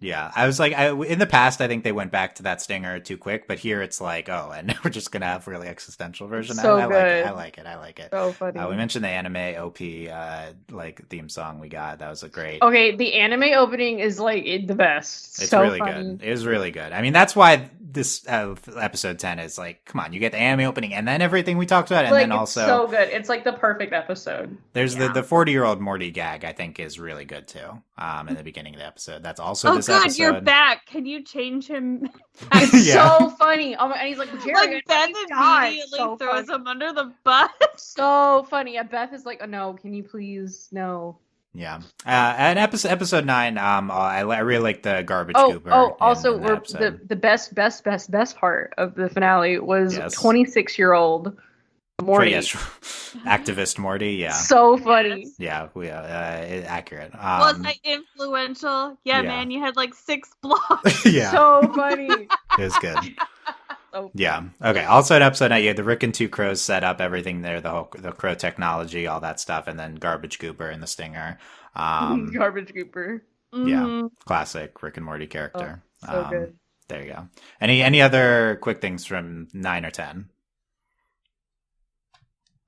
Yeah, I was like, in the past, I think they went back to that stinger too quick, but here it's like, and we're just gonna have really existential version. So I good. I like it. So funny. We mentioned the anime OP, like theme song we got. That was a great. Okay, the anime opening is like the best. It's so really funny. good. It was really good. I mean, that's why this episode 10 is like, come on, you get the anime opening and then everything we talked about, and like, then also so good. It's like the perfect episode. There's the 40-year-old Morty gag. I think is really good too. In the beginning of the episode, that's also this episode. You're back. Can you change him? So funny. Oh, and he's like, Jerry, like Beth immediately throws him under the bus. So funny. Yeah, Beth is like, oh no, can you please no. Yeah. And episode 9, I really like the garbage goober. Also, the best part of the finale was 26-year-old Morty. Activist Morty, yeah. So funny. Yeah, accurate. Was I influential? Yeah, man, you had like 6 blocks. Yeah. So funny. It was good. Yeah. Okay. Also in episode 9, you had the Rick and Two Crows set up everything there, the crow technology, all that stuff, and then Garbage Goober and the stinger. Garbage Goober. Yeah. Classic Rick and Morty character. So good. There you go. Any other quick things from 9 or 10?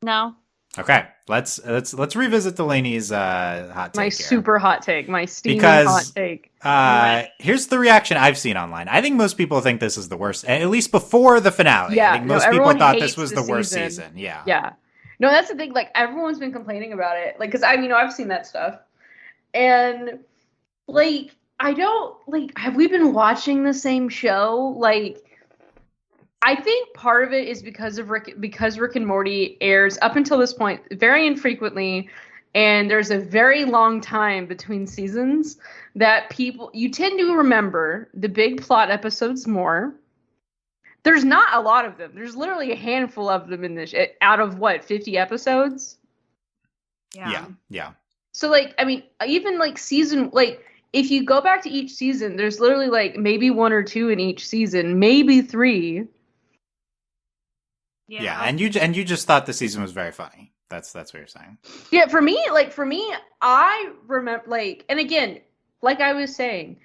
No. Okay, let's revisit Delaney's hot take. My super hot take, my steaming hot take. Here's the reaction I've seen online. I think most people think this is the worst, at least before the finale. Yeah, I think most people thought this was the worst season. Yeah. Yeah. No, that's the thing. Like, everyone's been complaining about it. Like, because I've seen that stuff, and like, I don't like. Have we been watching the same show? Like, I think part of it is because Rick and Morty airs up until this point very infrequently, and there's a very long time between seasons that you tend to remember the big plot episodes more. There's not a lot of them. There's literally a handful of them in this out of 50 episodes. Yeah. So like, I mean, even like season, like if you go back to each season, there's literally like maybe 1 or 2 in each season, maybe 3. Yeah, and you just thought the season was very funny. That's what you're saying. Yeah, for me, I remember, like, and again, like I was saying,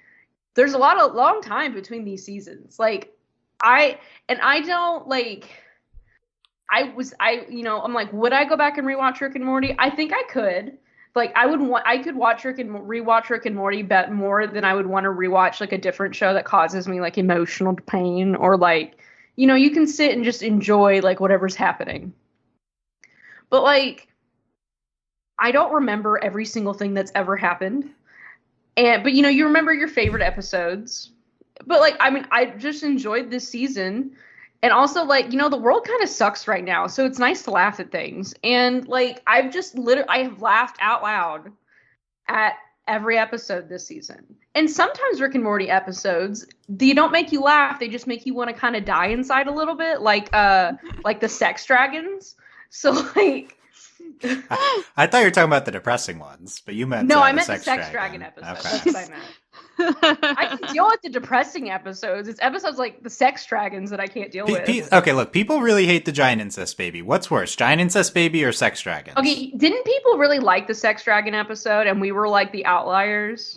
there's a long time between these seasons. Like, I'm like, would I go back and rewatch Rick and Morty? I think I could. Like I could watch rewatch Rick and Morty bet more than I would want to rewatch like a different show that causes me like emotional pain, or like, you can sit and just enjoy like whatever's happening. But like, I don't remember every single thing that's ever happened. But you remember your favorite episodes. But like, I mean, I just enjoyed this season. And also, like, the world kind of sucks right now, so it's nice to laugh at things. And like, I have laughed out loud at every episode this season. And sometimes Rick and Morty episodes, they don't make you laugh; they just make you want to kind of die inside a little bit, like the sex dragons. So like, I thought you were talking about the depressing ones, but you meant no, I meant the the sex dragon episode. Okay. That's what I meant. I can deal with the depressing episodes. It's episodes like the sex dragons that I can't deal with. Okay, look, people really hate the giant incest baby. What's worse, giant incest baby or sex dragons? Okay, didn't people really like the sex dragon episode, and we were like the outliers?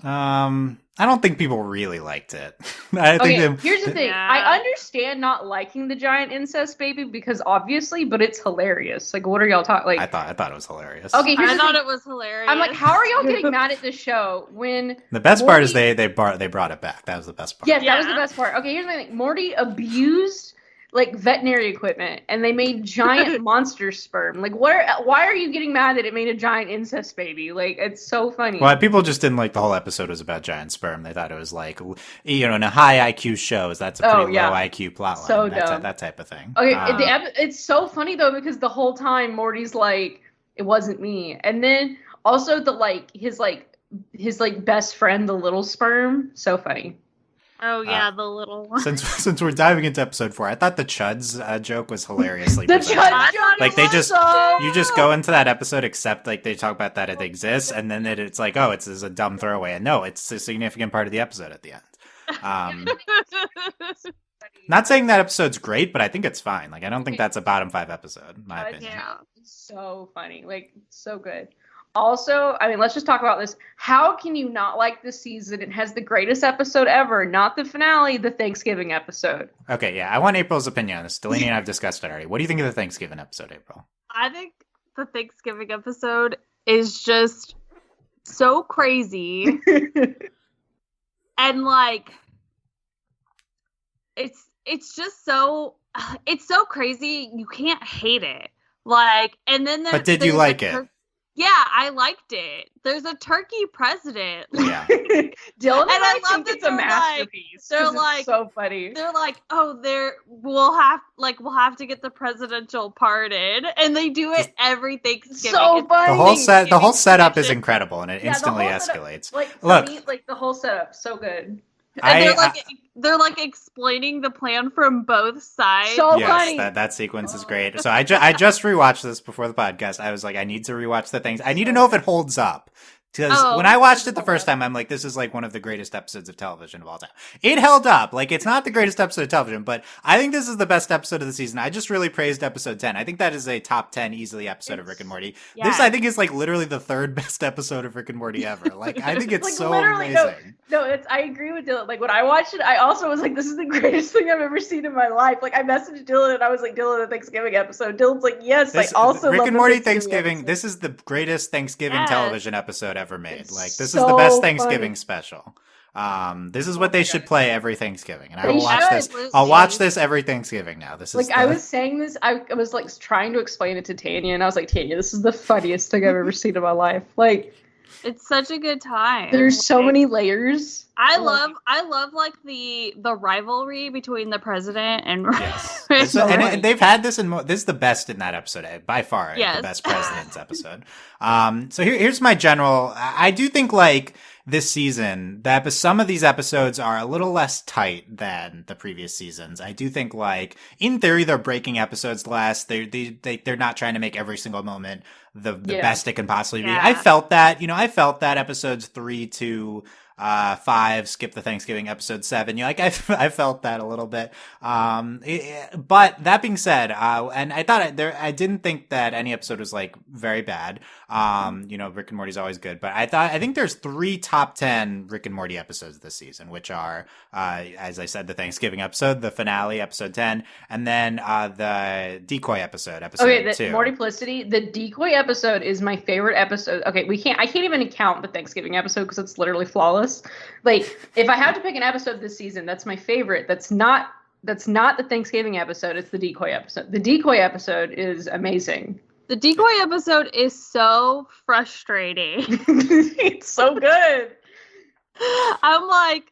I don't think people really liked it. Here's the thing. Yeah. I understand not liking the giant incest baby because obviously, but it's hilarious. Like, what are y'all talking? Like, I thought it was hilarious. Okay, I thought it was hilarious. I'm like, how are y'all getting mad at this show when the best part is they brought it back. That was the best part. Yes, that was the best part. Okay, here's the thing. Morty abused like veterinary equipment, and they made giant monster sperm. Like, why are you getting mad that it made a giant incest baby? Like, it's so funny. Well, people just didn't like the whole episode was about giant sperm. They thought it was like, in a high IQ shows, that's a pretty low IQ plotline. So dumb. That type of thing. Okay, it's so funny though, because the whole time Morty's like, it wasn't me, and then also his best friend, the little sperm, so funny. Oh yeah, the little one. Since we're diving into episode 4, I thought the Chuds joke was hilariously The presented. Chuds joke, Like they just awesome! you just go into that episode, except like they talk about that it exists, and then it's like, oh, it's a dumb throwaway, and no, it's a significant part of the episode at the end. Not saying that episode's great, but I think it's fine. Like I don't think that's a bottom 5 episode, in my opinion. Yeah, so funny, like so good. Also, I mean, let's just talk about this. How can you not like this season? It has the greatest episode ever, not the finale, the Thanksgiving episode. Okay, yeah, I want April's opinion on this. Delaney and I have discussed it already. What do you think of the Thanksgiving episode, April? I think the Thanksgiving episode is just so crazy. And like it's just so crazy, you can't hate it. Like, and then But did you like it? Yeah, I liked it. There's a turkey president. Yeah. Dylan and I love think that it's a masterpiece. They're 'cause like it's so funny. They're like, oh, we'll have to get the presidential pardon, and they do it every Thanksgiving. So funny. The whole setup is incredible, and it instantly escalates. Like, look, like the whole setup, so good. And they're like explaining the plan from both sides. So yes, funny. That sequence is great. So I just rewatched this before the podcast. I was like, I need to rewatch the things. I need to know if it holds up. Because when I watched it the first time, I'm like, this is like one of the greatest episodes of television of all time. It held up. Like, it's not the greatest episode of television, but I think this is the best episode of the season. I just really praised episode 10. I think that is a top 10 easily episode of Rick and Morty. Yeah. This, I think, is like literally the 3rd best episode of Rick and Morty ever. Like, I think it's like, so amazing. I agree with Dylan. Like, when I watched it, I also was like, this is the greatest thing I've ever seen in my life. Like, I messaged Dylan and I was like, Dylan, the Thanksgiving episode. Dylan's like, yes, I also Rick love and Morty the Thanksgiving. This is the greatest Thanksgiving television episode ever made. Like, this is so the best Thanksgiving funny. special. This is what they should play every Thanksgiving, and I They will watch this. should. I'll watch this every Thanksgiving now. This is Like, I was saying this, I was like trying to explain it to Tanya, and I was like, Tanya, this is the funniest thing I've ever seen in my life. Like, It's such a good time. there's so many layers. I love like the rivalry between the president and Yes. So and funny. they've had this this is the best in that episode by far. Yes. The best president's episode. So here's my general. I do think like this season that some of these episodes are a little less tight than the previous seasons. I do think like in theory they're breaking episodes less. They're not trying to make every single moment the best it can possibly be. Yeah. I felt that episodes 3 to 5, skip the Thanksgiving episode 7. You know, like I felt that a little bit. But that being said, and I didn't think that any episode was like very bad. You know, Rick and Morty's always good, but I think there's 3 top 10 Rick and Morty episodes this season, which are, as I said, the Thanksgiving episode, the finale, episode 10, and then the decoy episode 2. The Mortyplicity, the decoy episode is my favorite episode. Okay, I can't even count the Thanksgiving episode because it's literally flawless. Like, if I had to pick an episode this season, that's my favorite. That's not the Thanksgiving episode. It's the decoy episode. The decoy episode is amazing. The decoy episode is so frustrating. It's so good. I'm like,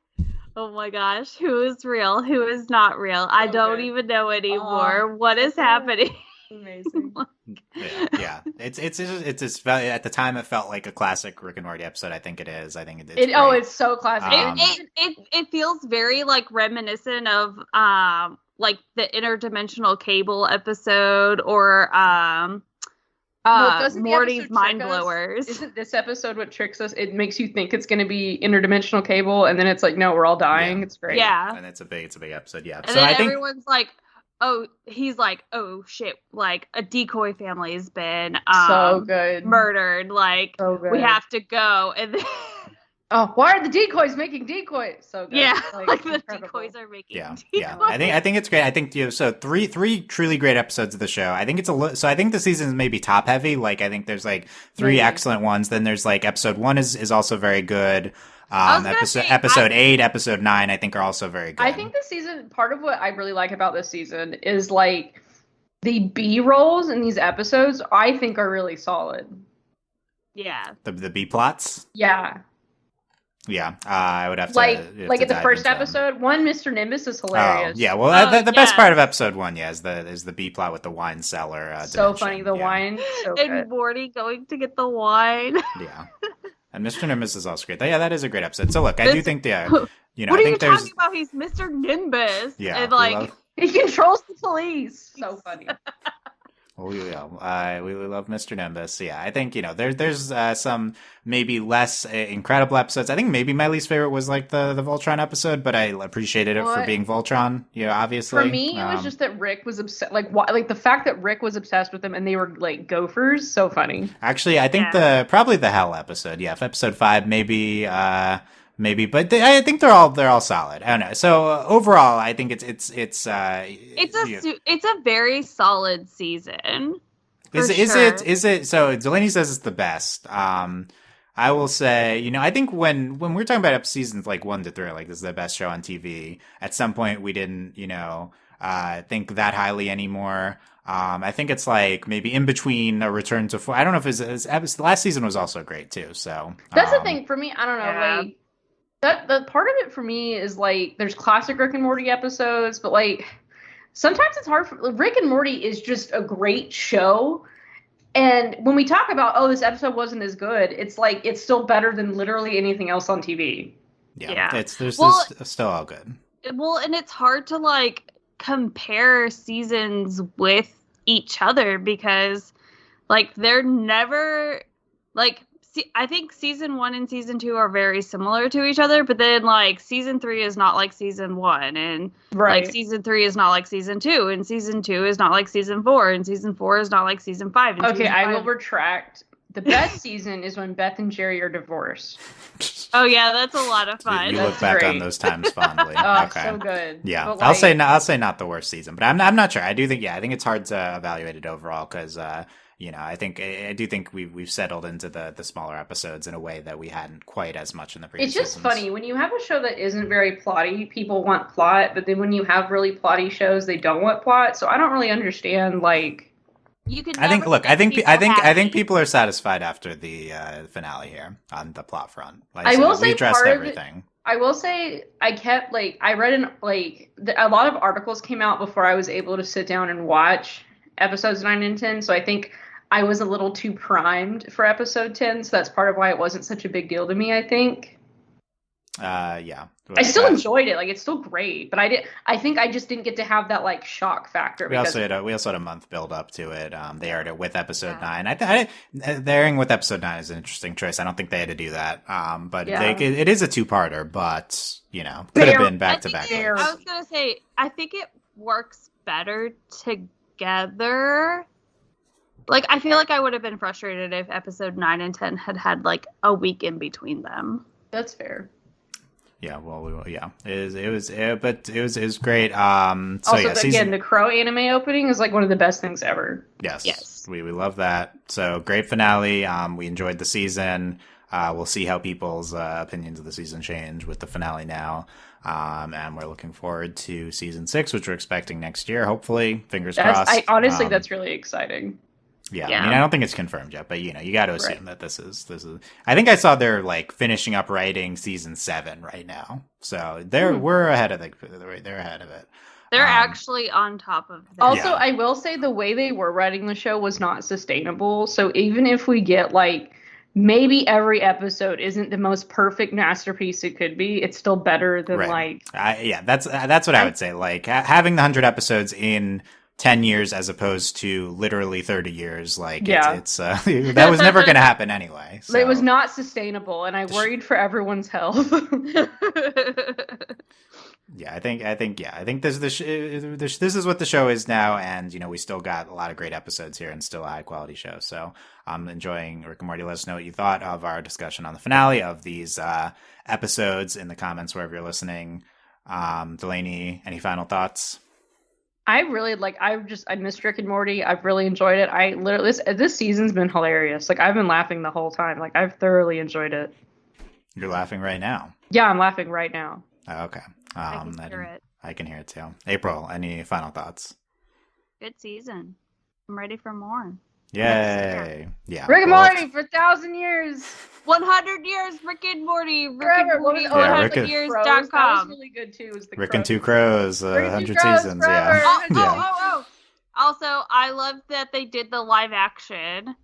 oh my gosh, who is real? Who is not real? I don't even know anymore. What is happening? Amazing. Yeah. It's at the time it felt like a classic Rick and Morty episode. I think it is. I think it's so classic. It feels very like reminiscent of like the interdimensional cable episode or Morty's Mind Blowers. Isn't this episode what tricks us? It makes you think it's going to be interdimensional cable, and then it's like, no, we're all dying. Yeah. It's great. Yeah, and it's a big episode. Yeah, and so then I think everyone's like, oh, he's like, oh shit, like a decoy family has been so good murdered. Like we have to go, and then oh, why are the decoys making decoys? So good. Yeah, like the decoys are making. Decoys. Yeah. I think it's great. I think so. Three truly great episodes of the show. I think I think the season is maybe top heavy. Like I think there's like 3 excellent ones. Then there's like episode 1 is also very good. Episode 8, episode 9, I think are also very good. I think this season, part of what I really like about this season is like the B rolls in these episodes. I think are really solid. Yeah. The B plots. Yeah. Yeah, I would have to like in the first episode. Mr. Nimbus is hilarious. Oh, yeah. Well, the best part of episode 1, is the B plot with the wine cellar. So funny, the wine. So and good. Morty going to get the wine. Yeah. And Mr. Nimbus is also great. Yeah, that is a great episode. So look, I do think what I think are you talking about? He's Mr. Nimbus. Yeah, and like he controls the police. So funny. We love Mr. Nimbus. Yeah, I think there's some maybe less incredible episodes. I think maybe my least favorite was like the Voltron episode, but I appreciated it for being Voltron. Obviously. For me, it was just that Rick was obsessed. Like the fact that Rick was obsessed with them, and they were like gophers. So funny. Actually, I think probably the Hell episode. Yeah, episode 5 maybe. Maybe, but I think they're all solid. I don't know. So overall, I think it's a very solid season. Is it? So Delaney says it's the best. I will say, I think when we're talking about seasons like 1 to 3, like this is the best show on TV. At some point, we didn't, think that highly anymore. I think it's like maybe in between a return to 4. I don't know if the last season was also great too. So that's the thing for me. I don't know. Like the part of it for me is like there's classic Rick and Morty episodes, but like sometimes it's hard. Rick and Morty is just a great show. And when we talk about, this episode wasn't as good, it's like, it's still better than literally anything else on TV. Yeah. It's still all good. Well, and it's hard to like compare seasons with each other because like they're never like, I think season 1 and season 2 are very similar to each other, but then like season 3 is not like season 1, and like season 3 is not like season 2, and season 2 is not like season 4, and season 4 is not like season 5. And okay, I will retract. The best season is when Beth and Jerry are divorced. Oh yeah, that's a lot of fun. You look back on those times fondly. Okay. So good. Yeah, like, I'll say not the worst season, but I'm not sure. I do think I think it's hard to evaluate it overall because. I do think we've settled into the smaller episodes in a way that we hadn't quite as much in the previous seasons. It's just funny when you have a show that isn't very plotty, people want plot, but then when you have really plotty shows, they don't want plot. So I don't really understand like. I think people are satisfied after the finale here on the plot front. Like, I will say we addressed everything. I will say I kept I read a lot of articles came out before I was able to sit down and watch episodes 9 and 10. So I think I was a little too primed for episode 10, so that's part of why it wasn't such a big deal to me, I think. Yeah. I still enjoyed it. Like, it's still great, but I think I just didn't get to have that like shock factor. We also had a month build up to it. They aired it with episode 9. The airing with episode 9 is an interesting choice. I don't think they had to do that. But it is a 2-parter, but could have been back to back. I was gonna say, I think it works better together. Like, I feel like I would have been frustrated if episode 9 and 10 had like a week in between them. That's fair. Yeah, well, it was great. Again, the Crow anime opening is like one of the best things ever. Yes. We love that. So great finale. We enjoyed the season. We'll see how people's opinions of the season change with the finale now. And we're looking forward to season 6, which we're expecting next year. Hopefully, fingers crossed. Honestly, that's really exciting. Yeah, I mean, I don't think it's confirmed yet, but you got to assume that this is. I think I saw they're like finishing up writing season 7 right now, so we're ahead of they're ahead of it. They're actually on top of it. Also, I will say the way they were writing the show was not sustainable. So even if we get like maybe every episode isn't the most perfect masterpiece it could be, it's still better than that's what I would say. Like having the 100 episodes in 10 years as opposed to literally 30 years. Like it's that was never going to happen anyway. So. It was not sustainable, and I worried for everyone's health. I think this is what the show is now, and we still got a lot of great episodes here and still a high quality show. So I'm enjoying Rick and Morty. Let us know what you thought of our discussion on the finale of these episodes in the comments wherever you're listening. Delaney, any final thoughts? I really I missed Rick and Morty. I've really enjoyed it. I literally this season's been hilarious. Like, I've been laughing the whole time. Like, I've thoroughly enjoyed it. You're laughing right now. Yeah, I'm laughing right now. Oh, okay. I can hear it. I can hear it too. April, any final thoughts? Good season. I'm ready for more. Yay! Yeah. Rick and Morty for 1,000 years. 100 years, Rick and Morty. Rick Forever. and Morty. Years.com. That was really good too. Was the Rick and Two Crows, 100 seasons. Forever. Oh. Also, I love that they did the live action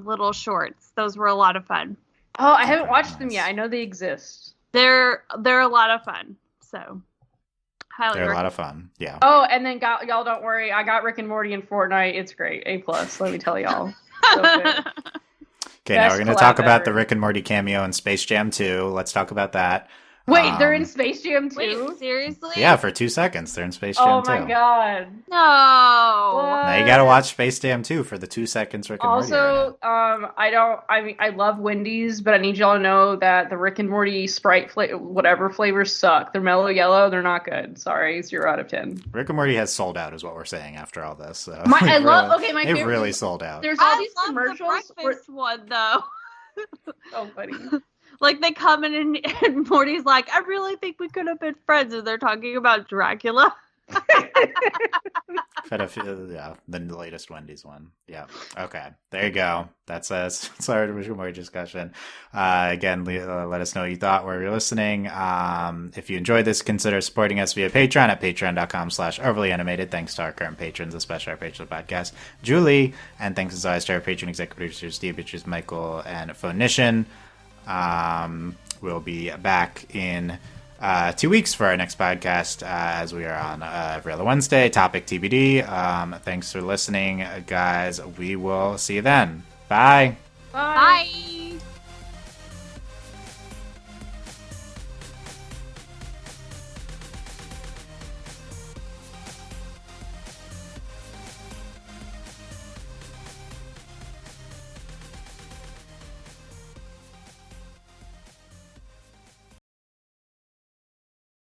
little shorts. Those were a lot of fun. Oh, I haven't watched them yet. I know they exist. They're a lot of fun. So. They're a lot of fun. Yeah. Oh, and then y'all don't worry. I got Rick and Morty in Fortnite. It's great. A+. Let me tell y'all. So good. Okay, now we're going to talk about the Rick and Morty cameo in Space Jam 2. Let's talk about that. Wait, they're in Space Jam 2? Wait, seriously? Yeah, for 2 seconds. They're in Space Jam 2. Oh my god. No. What? Now you gotta watch Space Jam 2 for the 2 seconds Rick and Morty. Also, I love Wendy's, but I need y'all to know that the Rick and Morty Sprite whatever flavors suck. They're mellow yellow. They're not good. Sorry, 0 out of 10. Rick and Morty has sold out is what we're saying after all this. So my favorite, really sold out. There's all these commercials. The breakfast one though. So funny. Like, they come in and Morty's like, I really think we could have been friends, and they're talking about Dracula. The latest Wendy's one. Yeah. Okay. There you go. That's us. Sorry, Rick and Morty discussion. Again, let us know what you thought where you're listening. If you enjoyed this, consider supporting us via Patreon at patreon.com/overlyanimated. Thanks to our current patrons, especially our patron of the podcast, Julie. And thanks as always to our patron executive producers, Steve Bitches, Michael, and Phonician. We'll be back in 2 weeks for our next podcast, as we are on every other Wednesday. Topic TBD. Thanks for listening, guys. We will see you then. Bye. Bye.